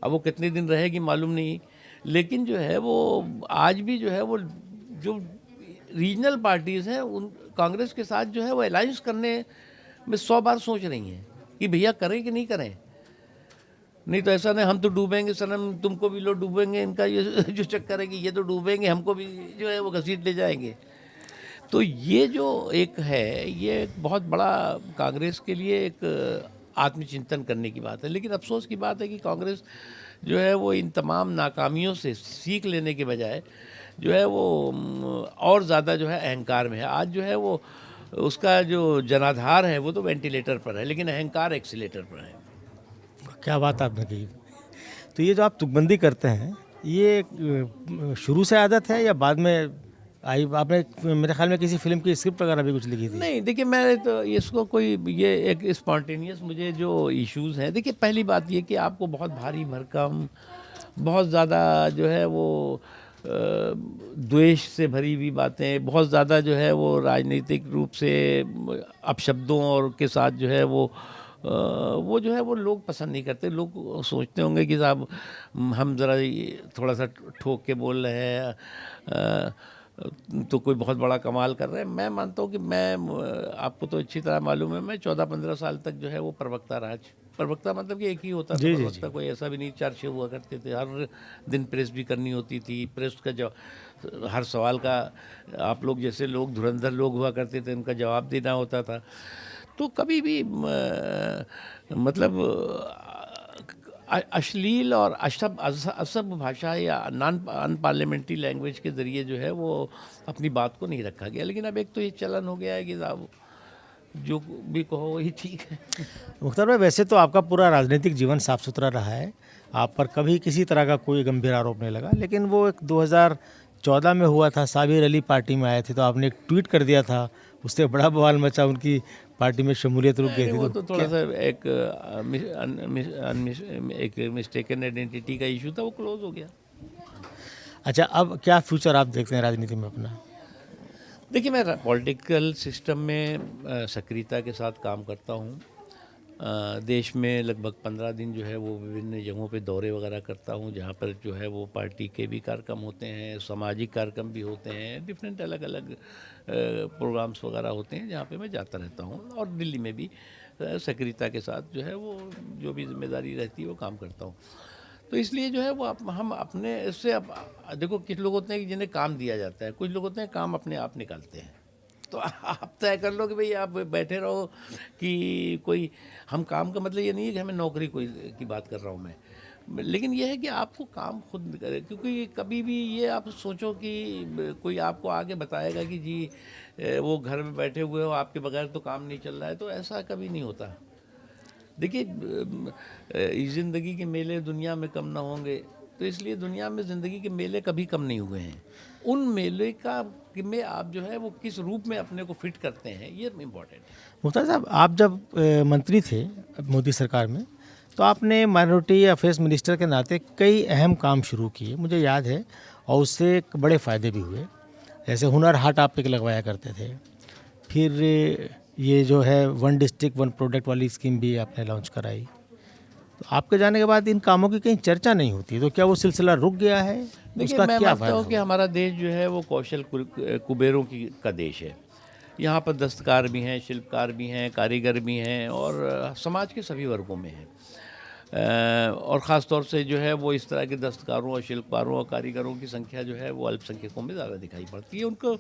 अब वो कितने दिन रहेगी मालूम नहीं, लेकिन जो है वो आज भी जो है वो जो रीजनल पार्टीज़ हैं उन कांग्रेस के साथ जो है वो अलायंस करने में 100 बार सोच रही हैं कि भैया करें कि नहीं करें। नहीं तो ऐसा नहीं हम तो डूबेंगे सनम, तुमको भी लोग डूबेंगे, इनका ये जो चक्कर है कि ये तो डूबेंगे, हमको भी जो है वो घसीट ले जाएंगे। तो ये जो एक है ये एक बहुत बड़ा कांग्रेस के लिए एक आत्मचिंतन करने की बात है। लेकिन अफसोस की बात है कि कांग्रेस जो है वो इन तमाम नाकामियों से सीख लेने के बजाय जो है वो और ज़्यादा जो है अहंकार में है। आज जो है वो उसका जो जनाधार है वो तो वेंटिलेटर पर है, लेकिन अहंकार एक्सीलेटर पर है। क्या बात आपने कही। तो ये जो आप तुकबंदी करते हैं, ये शुरू से आदत है या बाद में आई? आपने मेरे ख्याल में किसी फिल्म की स्क्रिप्ट वगैरह भी कुछ लिखी थी? नहीं देखिए, मैं तो इसको कोई ये एक स्पॉन्टेनियस मुझे जो इश्यूज़ हैं, देखिए पहली बात ये कि आपको बहुत भारी भरकम, बहुत ज़्यादा जो है वो द्वेष से भरी हुई बातें, बहुत ज़्यादा जो है वो राजनीतिक रूप से अपशब्दों और के साथ जो है वो जो है वो लोग पसंद नहीं करते। लोग सोचते होंगे कि साहब हम ज़रा थोड़ा सा ठोक के बोल रहे हैं तो कोई बहुत बड़ा कमाल कर रहे हैं। मैं मानता हूँ कि आपको तो अच्छी तरह मालूम है, मैं 14-15 साल तक जो है वो प्रवक्ता मतलब कि एक ही होता था जी, जी, प्रवक्ता, कोई ऐसा भी नहीं, 4-6 हुआ करते थे। हर दिन प्रेस भी करनी होती थी, प्रेस का जवाब, हर सवाल का आप लोग जैसे लोग धुरंधर लोग हुआ करते थे उनका जवाब देना होता था। तो कभी भी मतलब अश्लील और असभ्य भाषा या अनपार्लियामेंट्री लैंग्वेज के ज़रिए जो है वो अपनी बात को नहीं रखा गया। लेकिन अब एक तो ये चलन हो गया है कि साहब जो भी कहो वही ठीक है। मुख्तार भाई, वैसे तो आपका पूरा राजनीतिक जीवन साफ सुथरा रहा है, आप पर कभी किसी तरह का कोई गंभीर आरोप नहीं लगा। लेकिन वो एक 2014 में हुआ था, साबिर अली पार्टी में आए थे तो आपने एक ट्वीट कर दिया था, उससे बड़ा बवाल मचा, उनकी पार्टी में शमूलियत रुक गई थी। वो तो थोड़ा सा एक मिस्टेकन आइडेंटिटी का इशू था, वो क्लोज हो गया। अच्छा, अब क्या फ्यूचर आप देखते हैं राजनीति में अपना? देखिए, मैं पॉलिटिकल सिस्टम में सक्रियता के साथ काम करता हूँ। देश में लगभग 15 दिन जो है वो विभिन्न जगहों पे दौरे वगैरह करता हूँ, जहाँ पर जो है वो पार्टी के भी कार्यक्रम होते हैं, सामाजिक कार्यक्रम भी होते हैं, डिफरेंट अलग अलग प्रोग्राम्स वगैरह होते हैं जहाँ पे मैं जाता रहता हूँ। और दिल्ली में भी सक्रियता के साथ जो है वो जो भी जिम्मेदारी रहती है वो काम करता हूँ। तो इसलिए जो है वो हम अपने इससे अब देखो, कुछ लोग होते हैं कि जिन्हें काम दिया जाता है, कुछ लोग होते हैं काम अपने आप निकालते हैं। तो आप तय कर लो कि भाई आप बैठे रहो कि कोई, हम काम का मतलब ये नहीं है कि हमें नौकरी कोई की बात कर रहा हूँ मैं, लेकिन ये है कि आपको काम खुद करे। क्योंकि कभी भी ये आप सोचो कि कोई आपको आगे बताएगा कि जी वो घर में बैठे हुए हो, आपके बगैर तो काम नहीं चल रहा है, तो ऐसा कभी नहीं होता। देखिए, ज़िंदगी के मेले दुनिया में कम ना होंगे, तो इसलिए दुनिया में ज़िंदगी के मेले कभी कम नहीं हुए हैं। उन मेले का में आप जो है वो किस रूप में अपने को फिट करते हैं, ये इम्पोर्टेंट है। मुख्तार साहब, आप जब मंत्री थे मोदी सरकार में, तो आपने माइनॉरिटी अफेयर्स मिनिस्टर के नाते कई अहम काम शुरू किए, मुझे याद है, और उससे बड़े फ़ायदे भी हुए। जैसे हुनर हाट आप एक लगवाया करते थे, फिर ये जो है वन डिस्ट्रिक्ट वन प्रोडक्ट वाली स्कीम भी आपने लॉन्च कराई। तो आपके जाने के बाद इन कामों की कहीं चर्चा नहीं होती, तो क्या वो सिलसिला रुक गया है? देखिए, उसका मैं क्या मानता फ़ायदा हूँ कि हुआ? हमारा देश जो है वो कौशल कुबेरों का देश है। यहाँ पर दस्तकार भी हैं, शिल्पकार भी हैं, कारीगर भी हैं, और समाज के सभी वर्गों में हैं। और ख़ास तौर से जो है वो इस तरह के दस्तकारों और शिल्पकारों और कारीगरों की संख्या जो है वो अल्पसंख्यकों में ज़्यादा दिखाई पड़ती है। उनको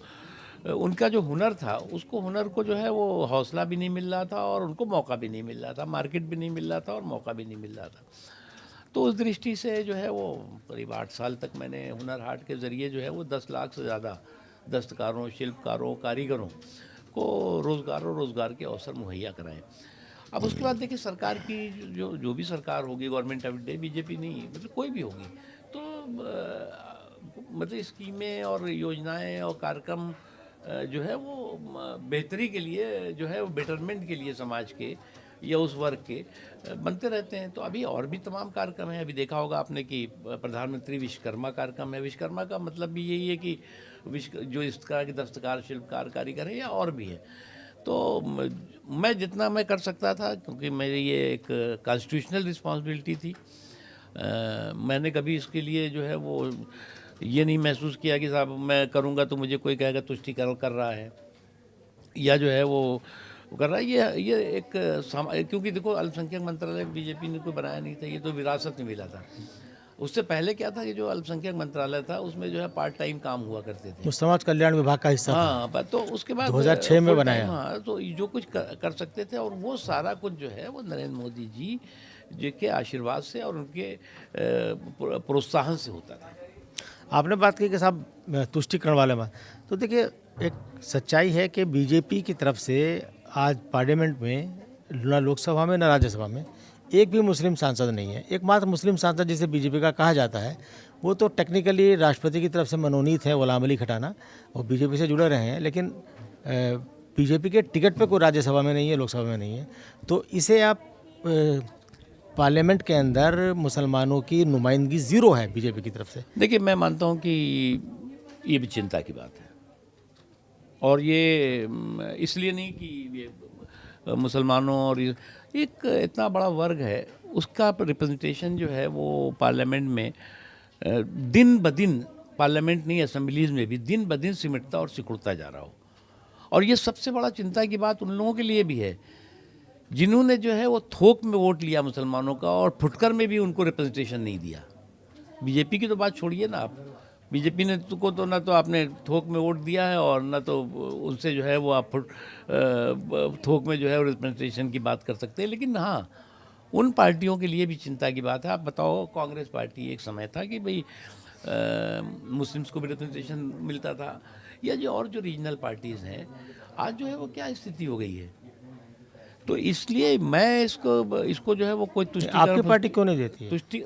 उनका जो हुनर था, उसको हुनर को जो है वो हौसला भी नहीं मिल रहा था और उनको मौका भी नहीं मिल रहा था, मार्केट भी नहीं मिल रहा था और मौका भी नहीं मिल रहा था। तो उस दृष्टि से जो है वो करीब 8 साल तक मैंने हुनर हाट के ज़रिए जो है वो 10 लाख से ज़्यादा दस्तकारों, शिल्पकारों, कारीगरों को रोज़गार के अवसर मुहैया कराएं। अब उसके बाद देखिए, सरकार की जो भी सरकार होगी, गवर्नमेंट ऑफ इंडिया, बीजेपी नहीं, मतलब कोई भी होगी, तो मतलब स्कीमें और योजनाएं और कार्यक्रम जो है वो बेहतरी के लिए जो है वो बेटरमेंट के लिए समाज के या उस वर्ग के बनते रहते हैं। तो अभी और भी तमाम कार्यक्रम हैं। अभी देखा होगा आपने कि प्रधानमंत्री विश्वकर्मा कार्यक्रम है। विश्वकर्मा का मतलब भी यही है कि जो इस तरह के दस्तकार, शिल्पकार, कारीगर है या और भी है। तो मैं जितना मैं कर सकता था, क्योंकि मेरी ये एक कॉन्स्टिट्यूशनल रिस्पॉन्सिबिलिटी थी, मैंने कभी इसके लिए जो है वो ये नहीं महसूस किया कि साहब मैं करूँगा तो मुझे कोई कहेगा तुष्टिकरण कर रहा है या जो है वो कर रहा है। ये एक क्योंकि देखो अल्पसंख्यक मंत्रालय बीजेपी ने कोई बनाया नहीं था, ये तो विरासत में मिला था। उससे पहले क्या था कि जो अल्पसंख्यक मंत्रालय था उसमें जो है पार्ट टाइम काम हुआ करते थे। वो समाज कल्याण विभाग का हिस्सा था। हाँ, पर तो उसके बाद 2006 में full बनाया। time, हाँ, तो जो कुछ कर सकते थे, और वो सारा कुछ जो है वो नरेंद्र मोदी जी के आशीर्वाद से और उनके प्रोत्साहन से होता था। आपने बात की कि साहब तुष्टिकरण वाले में, तो देखिए एक सच्चाई है कि बीजेपी की तरफ से आज पार्लियामेंट में, ना लोकसभा में ना राज्यसभा में, एक भी मुस्लिम सांसद नहीं है। एकमात्र मुस्लिम सांसद जिसे बीजेपी का कहा जाता है वो तो टेक्निकली राष्ट्रपति की तरफ से मनोनीत है, गुलाम अली खटाना, वो बीजेपी से जुड़े रहे हैं, लेकिन बीजेपी के टिकट पे कोई राज्यसभा में नहीं है, लोकसभा में नहीं है। तो इसे आप पार्लियामेंट के अंदर मुसलमानों की नुमाइंदगी ज़ीरो है बीजेपी की तरफ से। देखिए, मैं मानता हूँ कि ये भी चिंता की बात है, और ये इसलिए नहीं कि ये मुसलमानों और एक इतना बड़ा वर्ग है, उसका रिप्रेजेंटेशन जो है वो पार्लियामेंट में दिन ब दिन, पार्लियामेंट नहीं असेंबलीज में भी दिन ब दिन सिमटता और सिकुड़ता जा रहा हो। और ये सबसे बड़ा चिंता की बात उन लोगों के लिए भी है जिन्होंने जो है वो थोक में वोट लिया मुसलमानों का, और फुटकर में भी उनको रिप्रेजेंटेशन नहीं दिया। बीजेपी की तो बात छोड़िए ना आप, बीजेपी ने को तो ना तो आपने थोक में वोट दिया है, और ना तो उनसे जो है वो आप थोक में जो है रिप्रेजेंटेशन की बात कर सकते हैं। लेकिन हाँ, उन पार्टियों के लिए भी चिंता की बात है। आप बताओ, कांग्रेस पार्टी एक समय था कि भाई मुस्लिम्स को भी रिप्रेजेंटेशन मिलता था, या जो और जो रीजनल पार्टीज़ हैं, आज जो है वो क्या स्थिति हो गई है। तो इसलिए मैं इसको जो है वो कोई आपकी पार्टी क्यों नहीं देती है? तुष्टि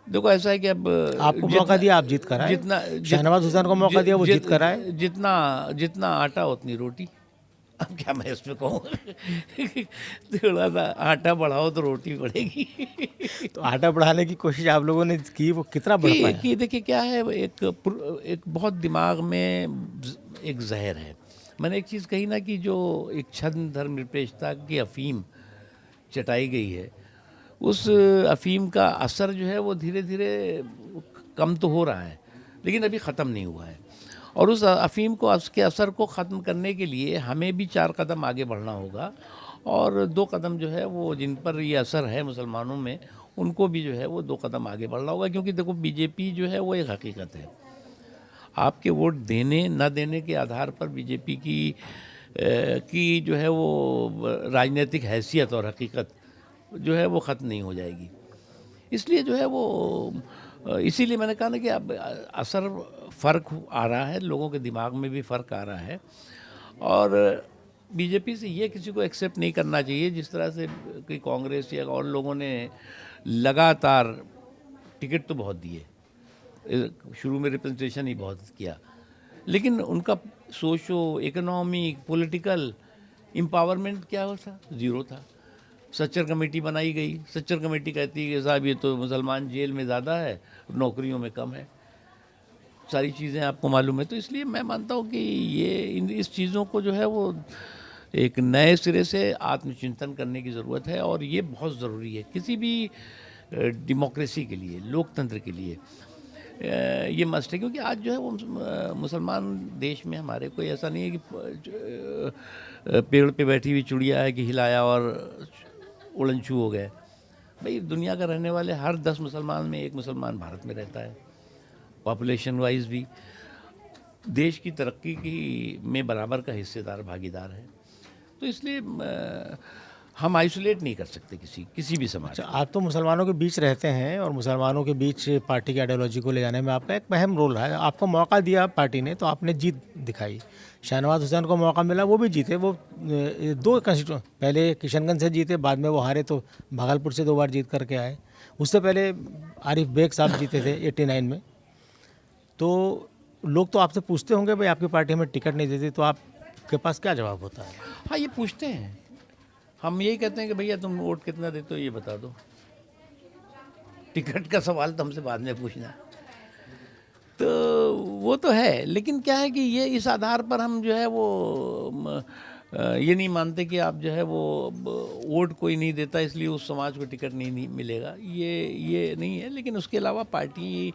देखो, ऐसा है कि अब आपको मौका दिया, आप जीत कर आए। शहनवाज हुसैन को मौका दिया, वो जीत कर आए। जितना आटा उतनी रोटी। अब क्या मैं इसमें कहूँ थोड़ा सा आटा बढ़ाओ तो रोटी बढ़ेगी। तो आटा बढ़ाने की कोशिश आप लोगों ने की, वो कितना बढ़ पाया? कि देखिए क्या है, एक बहुत दिमाग में एक जहर है। मैंने एक चीज़ कही ना कि जो एक छद्म धर्मनिरपेक्षता की अफीम चटाई गई है, उस अफीम का असर जो है वो धीरे धीरे कम तो हो रहा है, लेकिन अभी ख़त्म नहीं हुआ है। और उस अफीम को, उसके असर को ख़त्म करने के लिए हमें भी 4 कदम आगे बढ़ना होगा, और 2 कदम जो है वो जिन पर ये असर है मुसलमानों में, उनको भी जो है वो 2 कदम आगे बढ़ना होगा। क्योंकि देखो, बीजेपी जो है वो एक हकीकत है। आपके वोट देने न देने के आधार पर बीजेपी की जो है वो राजनीतिक हैसियत और हकीकत जो है वो ख़त्म नहीं हो जाएगी। इसलिए जो है वो, इसीलिए मैंने कहा ना कि अब असर, फ़र्क आ रहा है, लोगों के दिमाग में भी फ़र्क आ रहा है। और बीजेपी से ये किसी को एक्सेप्ट नहीं करना चाहिए जिस तरह से कि कांग्रेस या और लोगों ने लगातार टिकट तो बहुत दिए, शुरू में रिप्रेजेंटेशन ही बहुत किया, लेकिन उनका सोशो इकोनॉमिक पॉलिटिकल एम्पावरमेंट क्या था? ज़ीरो था। सच्चर कमेटी बनाई गई, सच्चर कमेटी कहती है कि साहब ये तो मुसलमान जेल में ज़्यादा है, नौकरियों में कम है, सारी चीज़ें आपको मालूम है। तो इसलिए मैं मानता हूँ कि इस चीज़ों को जो है वो एक नए सिरे से आत्मचिंतन करने की ज़रूरत है, और ये बहुत ज़रूरी है किसी भी डेमोक्रेसी के लिए, लोकतंत्र के लिए। ये मस्ट है, क्योंकि आज जो है वो मुसलमान देश में हमारे कोई ऐसा नहीं है कि पेड़ पे बैठी हुई चिड़िया है कि हिलाया और उड़नछू हो गए। भाई, दुनिया का रहने वाले हर 10 मुसलमान में 1 मुसलमान भारत में रहता है। पॉपुलेशन वाइज भी देश की तरक्की की में बराबर का हिस्सेदार, भागीदार है। तो इसलिए हम आइसोलेट नहीं कर सकते किसी भी समाज। अच्छा, आप तो मुसलमानों के बीच रहते हैं, और मुसलमानों के बीच पार्टी की आइडियोलॉजी को ले जाने में आपका एक अहम रोल रहा है। आपको मौका दिया पार्टी ने, तो आपने जीत दिखाई। शहनवाज हुसैन को मौका मिला, वो भी जीते। वो 2 कंस्टिट्यूशन, पहले किशनगंज से जीते, बाद में वो हारे तो भागलपुर से 2 बार जीत करके आए। उससे पहले आरिफ बेग साहब जीते थे 89 में। तो लोग तो आपसे पूछते होंगे, भाई आपकी पार्टी हमें टिकट नहीं देती, तो आपके पास क्या जवाब होता है? हाँ, ये पूछते हैं, हम यही कहते हैं कि भैया तुम वोट कितना देते हो ये बता दो, टिकट का सवाल तो हमसे बाद में पूछना। तो वो तो है, लेकिन क्या है कि ये इस आधार पर हम जो है वो ये नहीं मानते कि आप जो है वो वोट कोई नहीं देता इसलिए उस समाज को टिकट नहीं मिलेगा, ये नहीं है। लेकिन उसके अलावा पार्टी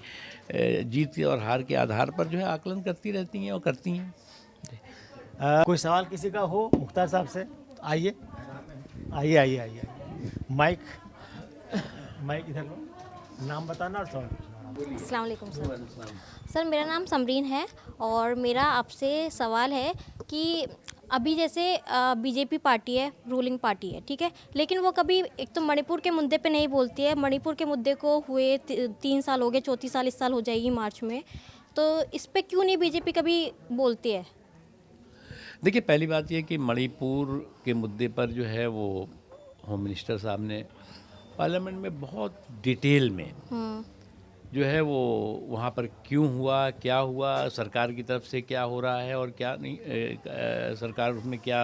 जीत और हार के आधार पर जो है आकलन करती रहती हैं और करती हैं। कोई सवाल किसी का हो मुख्तार साहब से? आइए आइए आइए आइए, माइक माइक इधर लो, नाम बताना और सवाल पूछना। अस्सलाम वालेकुम सर। सर मेरा नाम समरीन है और मेरा आपसे सवाल है कि अभी जैसे बीजेपी पार्टी है, रूलिंग पार्टी है, ठीक है, लेकिन वो कभी एक तो मणिपुर के मुद्दे पे नहीं बोलती है। मणिपुर के मुद्दे को हुए 3 साल हो गए, चौथी साल इस साल हो जाएगी मार्च में, तो इस पे क्यों नहीं बीजेपी कभी बोलती है? देखिए, पहली बात यह कि मणिपुर के मुद्दे पर जो है वो होम मिनिस्टर साहब ने पार्लियामेंट में बहुत डिटेल में जो है वो वहाँ पर क्यों हुआ, क्या हुआ, सरकार की तरफ से क्या हो रहा है और क्या नहीं, सरकार उसमें क्या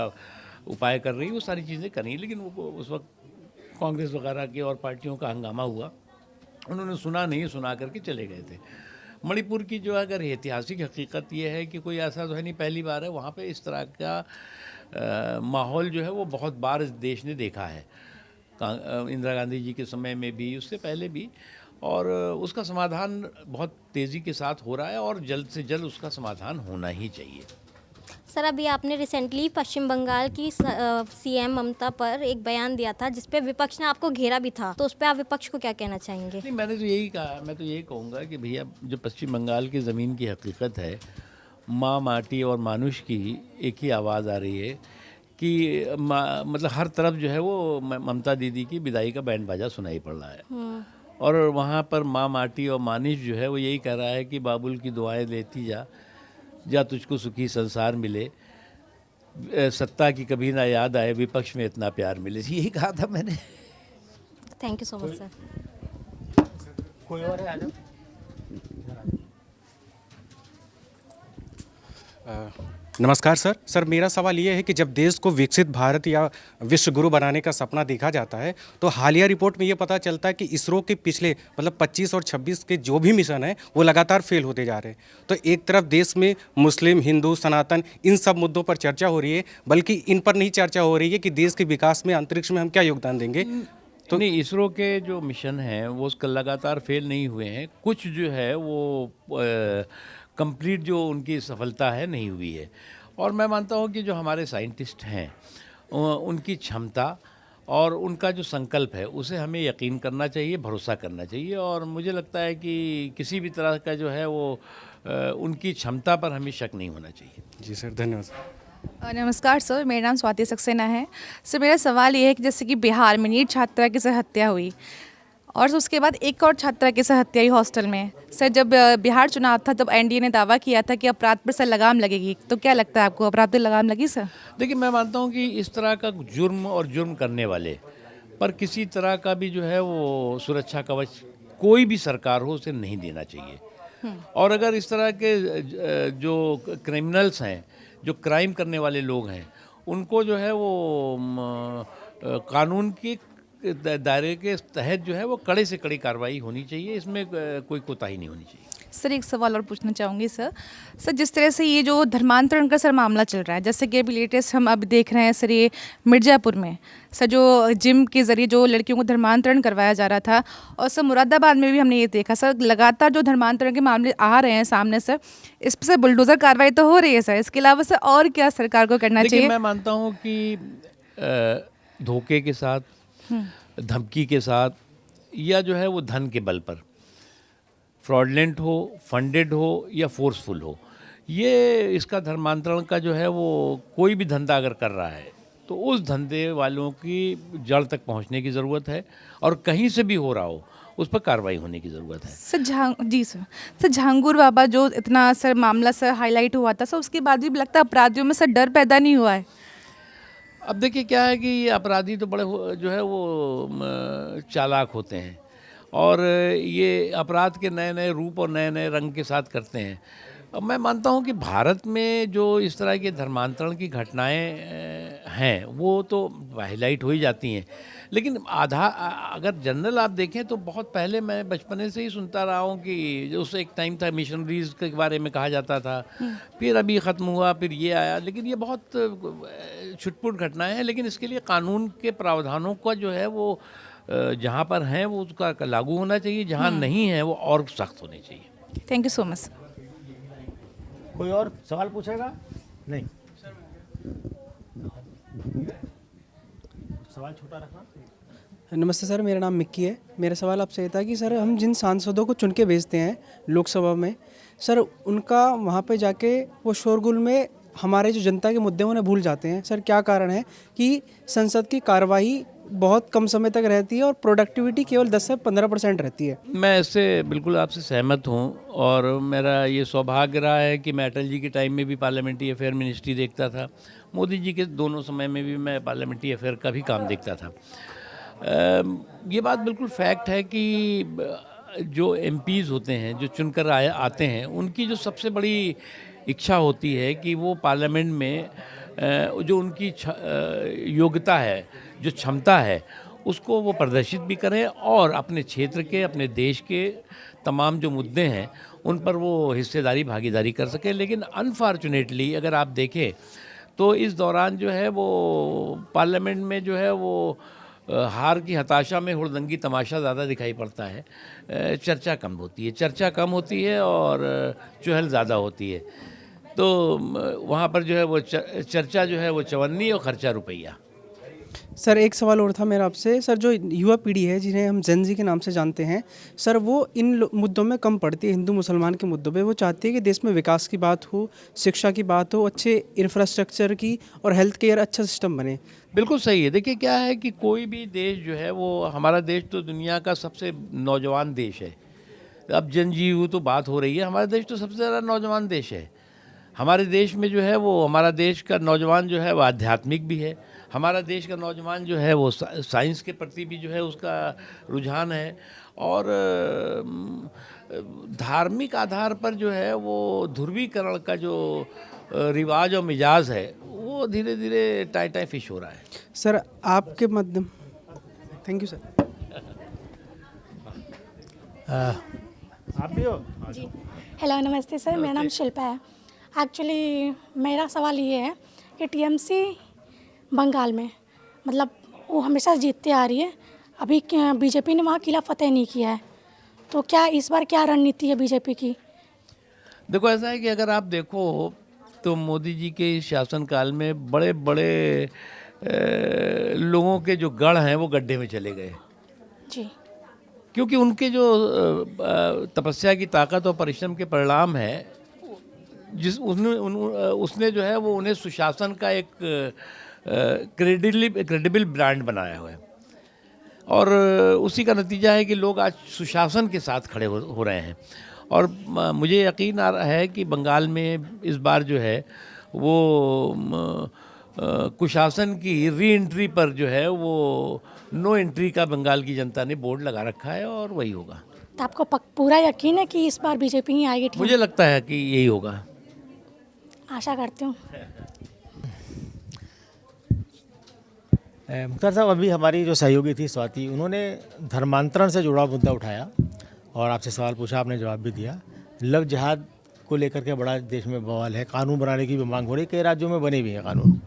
उपाय कर रही है, वो सारी चीज़ें करी। लेकिन वो उस वक्त कांग्रेस वगैरह के और पार्टियों का हंगामा हुआ, उन्होंने सुना नहीं, सुना करके चले गए थे। मणिपुर की जो अगर ऐतिहासिक हकीकत ये है कि कोई ऐसा तो है नहीं, पहली बार है वहाँ पे इस तरह का माहौल जो है वो बहुत बार इस देश ने देखा है, इंदिरा गांधी जी के समय में भी, उससे पहले भी, और उसका समाधान बहुत तेज़ी के साथ हो रहा है और जल्द से जल्द उसका समाधान होना ही चाहिए। सर अभी आपने रिसेंटली पश्चिम बंगाल की सीएम ममता पर एक बयान दिया था जिस पे विपक्ष ने आपको घेरा भी था, तो उस पर आप विपक्ष को क्या कहना चाहेंगे? नहीं, मैंने तो यही कहा, मैं तो यही कहूँगा कि भैया जो पश्चिम बंगाल की ज़मीन की हकीकत है, माँ, माटी और मानुष की एक ही आवाज़ आ रही है कि मतलब हर तरफ जो है वो ममता दीदी की विदाई का बैंड बाजा सुनाई पड़ रहा है। और वहाँ पर माँ, माटी और मानिश जो है वो यही कह रहा है कि बाबुल की दुआएं लेती जा तुझको सुखी संसार मिले, सत्ता की कभी ना याद आए, विपक्ष में इतना प्यार मिले। यही कहा था मैंने। Thank you so much sir. कोई और है? आ जाओ। नमस्कार सर। सर मेरा सवाल ये है कि जब देश को विकसित भारत या विश्व गुरु बनाने का सपना देखा जाता है तो हालिया रिपोर्ट में ये पता चलता है कि इसरो के पिछले मतलब 25 और 26 के जो भी मिशन हैं वो लगातार फेल होते जा रहे हैं। तो एक तरफ देश में मुस्लिम, हिंदू, सनातन इन सब मुद्दों पर चर्चा हो रही है, बल्कि इन पर नहीं चर्चा हो रही है कि देश के विकास में अंतरिक्ष में हम क्या योगदान देंगे। तो नहीं, इसरो के जो मिशन हैं वो उसका लगातार फेल नहीं हुए हैं, कुछ जो है वो कंप्लीट जो उनकी सफलता है नहीं हुई है। और मैं मानता हूँ कि जो हमारे साइंटिस्ट हैं उनकी क्षमता और उनका जो संकल्प है उसे हमें यकीन करना चाहिए, भरोसा करना चाहिए। और मुझे लगता है कि किसी भी तरह का जो है वो उनकी क्षमता पर हमें शक नहीं होना चाहिए। जी सर, धन्यवाद। नमस्कार सर, मेरा नाम स्वाति सक्सेना है। सर मेरा सवाल ये है कि जैसे कि बिहार में नीट छात्रा की सर हत्या हुई और उसके बाद एक और छात्रा की सर हत्या हुई हॉस्टल में। सर जब बिहार चुनाव था तब एनडीए ने दावा किया था कि अपराध पर सर लगाम लगेगी, तो क्या लगता है आपको अपराध पर लगाम लगी सर? देखिए, मैं मानता हूँ कि इस तरह का जुर्म और जुर्म करने वाले पर किसी तरह का भी जो है वो सुरक्षा कवच कोई भी सरकार हो उसे नहीं देना चाहिए। और अगर इस तरह के जो क्रिमिनल्स हैं, जो क्राइम करने वाले लोग हैं, उनको जो है वो कानून के दायरे के तहत जो है वो कड़े से कड़ी कार्रवाई होनी चाहिए, इसमें कोई कोताही नहीं होनी चाहिए। सर एक सवाल और पूछना चाहूँगी सर। जिस तरह से ये जो धर्मांतरण का सर मामला चल रहा है, जैसे कि अभी लेटेस्ट हम अब देख रहे हैं सर, ये मिर्ज़ापुर में सर जो जिम के ज़रिए जो लड़कियों को धर्मांतरण करवाया जा रहा था, और सर मुरादाबाद में भी हमने ये देखा सर, लगातार जो धर्मांतरण के मामले आ रहे हैं सामने सर, इस पर सर बुलडोज़र कार्रवाई तो हो रही है सर, इसके अलावा सर और क्या सरकार को करना चाहिए? मैं मानता हूँ कि धोखे के साथ, धमकी के साथ, या जो है वो धन के बल पर, फ्रॉडलेंट हो, फंडेड हो या फोर्सफुल हो, ये इसका धर्मांतरण का जो है वो कोई भी धंधा अगर कर रहा है तो उस धंधे वालों की जड़ तक पहुंचने की ज़रूरत है, और कहीं से भी हो रहा हो उस पर कार्रवाई होने की ज़रूरत है। सर जी सर झांगुर बाबा जो इतना सर मामला सर हाईलाइट हुआ था सर, उसके बाद भी लगता है अपराधियों में सर डर पैदा नहीं हुआ है। अब देखिए क्या है कि ये अपराधी तो बड़े जो है वो चालाक होते हैं और ये अपराध के नए नए रूप और नए नए रंग के साथ करते हैं। अब मैं मानता हूँ कि भारत में जो इस तरह के धर्मांतरण की घटनाएं हैं वो तो हाईलाइट हो ही जाती हैं, लेकिन अगर जनरल आप देखें तो बहुत पहले मैं बचपने से ही सुनता रहा हूँ कि जो उस एक टाइम था मिशनरीज के बारे में कहा जाता था, फिर अभी ख़त्म हुआ, फिर ये आया, लेकिन ये बहुत छुटपुट घटनाएं हैं। लेकिन इसके लिए कानून के प्रावधानों का जो है वो जहाँ पर हैं वो उसका लागू होना चाहिए, जहाँ नहीं है वो और सख्त होने चाहिए। Thank you so much. कोई और सवाल पूछेगा? नहीं, सवाल छोटा रखना। नमस्ते सर, मेरा नाम मिक्की है। मेरा सवाल आपसे ये था कि सर हम जिन सांसदों को चुन के भेजते हैं लोकसभा में, सर उनका वहाँ पे जाके वो शोरगुल में हमारे जो जनता के मुद्दे हैं उन्हें भूल जाते हैं। सर क्या कारण है कि संसद की कार्यवाही बहुत कम समय तक रहती है और प्रोडक्टिविटी केवल 10 से 15% रहती है? मैं इससे बिल्कुल आपसे सहमत हूँ, और मेरा ये सौभाग्य रहा है कि मैं अटल जी के टाइम में भी पार्लियामेंट्री अफेयर मिनिस्ट्री देखता था, मोदी जी के दोनों समय में भी मैं पार्लियामेंट्री अफेयर का भी काम देखता था। ये बात बिल्कुल फैक्ट है कि जो एमपीज़ होते हैं, जो चुनकर आते हैं, उनकी जो सबसे बड़ी इच्छा होती है कि वो पार्लियामेंट में जो उनकी योग्यता है, जो क्षमता है, उसको वो प्रदर्शित भी करें और अपने क्षेत्र के, अपने देश के तमाम जो मुद्दे हैं उन पर वो हिस्सेदारी, भागीदारी कर सकें। लेकिन अनफॉर्चुनेटली अगर आप देखें तो इस दौरान जो है वो पार्लियामेंट में जो है वो हार की हताशा में हुड़दंगी तमाशा ज़्यादा दिखाई पड़ता है। चर्चा कम होती है और चुहल ज़्यादा होती है। तो वहाँ पर जो है वो चर्चा जो है वो चवन्नी और खर्चा रुपया। सर एक सवाल और था मेरा आपसे। सर जो युवा पीढ़ी है जिन्हें हम जेनजी के नाम से जानते हैं, सर वो इन मुद्दों में कम पड़ती है, हिंदू मुसलमान के मुद्दों पे। वो चाहती है कि देश में विकास की बात हो, शिक्षा की बात हो, अच्छे इंफ्रास्ट्रक्चर की और हेल्थ केयर अच्छा सिस्टम बने। बिल्कुल सही है। देखिए क्या है कि कोई भी देश जो है वो, हमारा देश तो दुनिया का सबसे नौजवान देश है। अब जनजीव तो बात हो रही है, हमारा देश तो सबसे ज़्यादा नौजवान देश है। हमारे देश में जो है वो, हमारा देश का नौजवान जो है वो आध्यात्मिक भी है। हमारा देश का नौजवान जो है वो साइंस के प्रति भी जो है उसका रुझान है, और धार्मिक आधार पर जो है वो ध्रुवीकरण का जो रिवाज और मिजाज है वो धीरे धीरे टाई फिश हो रहा है। सर आपके माध्यम, थैंक यू सर। आप भी हो? जी, हेलो नमस्ते सर, मेरा नाम शिल्पा है। एक्चुअली मेरा सवाल ये है कि टीएमसी बंगाल में मतलब वो हमेशा जीतती आ रही है, अभी बीजेपी ने वहाँ किला फतेह नहीं किया है, तो क्या इस बार क्या रणनीति है बीजेपी की? देखो ऐसा है कि अगर आप देखो तो मोदी जी के शासनकाल में बड़े बड़े लोगों के जो गढ़ हैं वो गड्ढे में चले गए जी, क्योंकि उनके जो तपस्या की ताकत और परिश्रम के परिणाम है, उसने जो है वो उन्हें सुशासन का एक क्रेडिबल ब्रांड बनाया हुआ है, और उसी का नतीजा है कि लोग आज सुशासन के साथ खड़े हो रहे हैं। और मुझे यकीन आ रहा है कि बंगाल में इस बार जो है वो कुशासन की री एंट्री पर जो है वो नो एंट्री का बंगाल की जनता ने बोर्ड लगा रखा है, और वही होगा। तो आपको पूरा यकीन है कि इस बार बीजेपी ही आएगी? मुझे लगता है कि यही होगा। आशा करती हूँ। मुख्तार साहब, अभी हमारी जो सहयोगी थी स्वाति, उन्होंने धर्मांतरण से जुड़ा मुद्दा उठाया और आपसे सवाल पूछा, आपने जवाब भी दिया। लव जिहाद को लेकर के बड़ा देश में बवाल है, कानून बनाने की भी मांग हो रही, कई राज्यों में बने भी हैं कानून।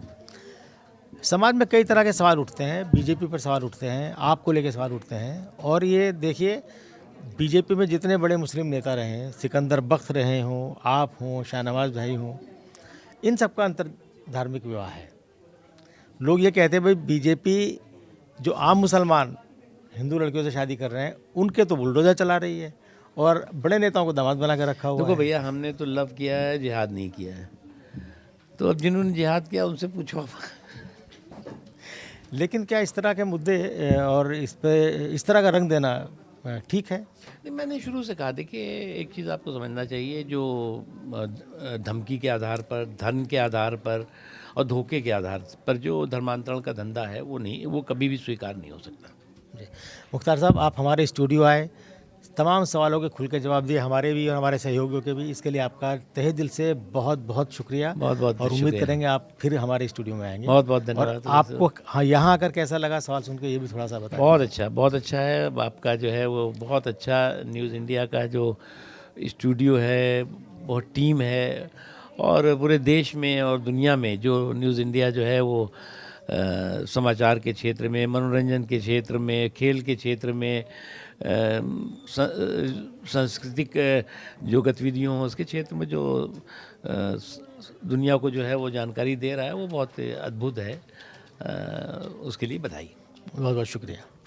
समाज में कई तरह के सवाल उठते हैं, बीजेपी पर सवाल उठते हैं, आपको लेकर सवाल उठते हैं। और ये देखिए, बीजेपी में जितने बड़े मुस्लिम नेता रहे हैं, सिकंदर बख्त रहे हों, आप हों, शाहनवाज भाई हों, इन सबका अंतर धार्मिक विवाह है। लोग ये कहते हैं भाई बीजेपी जो आम मुसलमान हिंदू लड़कियों से शादी कर रहे हैं उनके तो बुलडोजर चला रही है, और बड़े नेताओं को दामाद बना के रखा हुआ है। देखो भैया, हमने तो लव किया है, जिहाद नहीं किया है। तो अब जिन्होंने जिहाद किया उनसे पूछो। लेकिन क्या इस तरह के मुद्दे और इस पे इस तरह का रंग देना ठीक है? नहीं, मैंने शुरू से कहा, देखिए एक चीज़ आपको समझना चाहिए, जो धमकी के आधार पर, धन के आधार पर और धोखे के आधार पर जो धर्मांतरण का धंधा है वो कभी भी स्वीकार नहीं हो सकता। जी, मुख्तार साहब, आप हमारे स्टूडियो आए, तमाम सवालों के खुल के जवाब दिए, हमारे भी और हमारे सहयोगियों के भी। इसके लिए आपका तहे दिल से बहुत बहुत शुक्रिया। बहुत-बहुत और उम्मीद शुक्रिया। करेंगे आप फिर हमारे स्टूडियो में आएंगे। बहुत-बहुत और धन्यवाद। आपको हाँ यहाँ आकर कैसा लगा, सवाल सुन के ये भी थोड़ा सा बताएं। बहुत अच्छा है। आपका जो है वो बहुत अच्छा न्यूज़ इंडिया का जो स्टूडियो है, बहुत टीम है, और पूरे देश में और दुनिया में जो न्यूज़ इंडिया जो है वो समाचार के क्षेत्र में, मनोरंजन के क्षेत्र में, खेल के क्षेत्र में, सांस्कृतिक जो गतिविधियों हैं उसके क्षेत्र में जो दुनिया को जो है वो जानकारी दे रहा है, वो बहुत अद्भुत है। उसके लिए बधाई। बहुत बहुत शुक्रिया।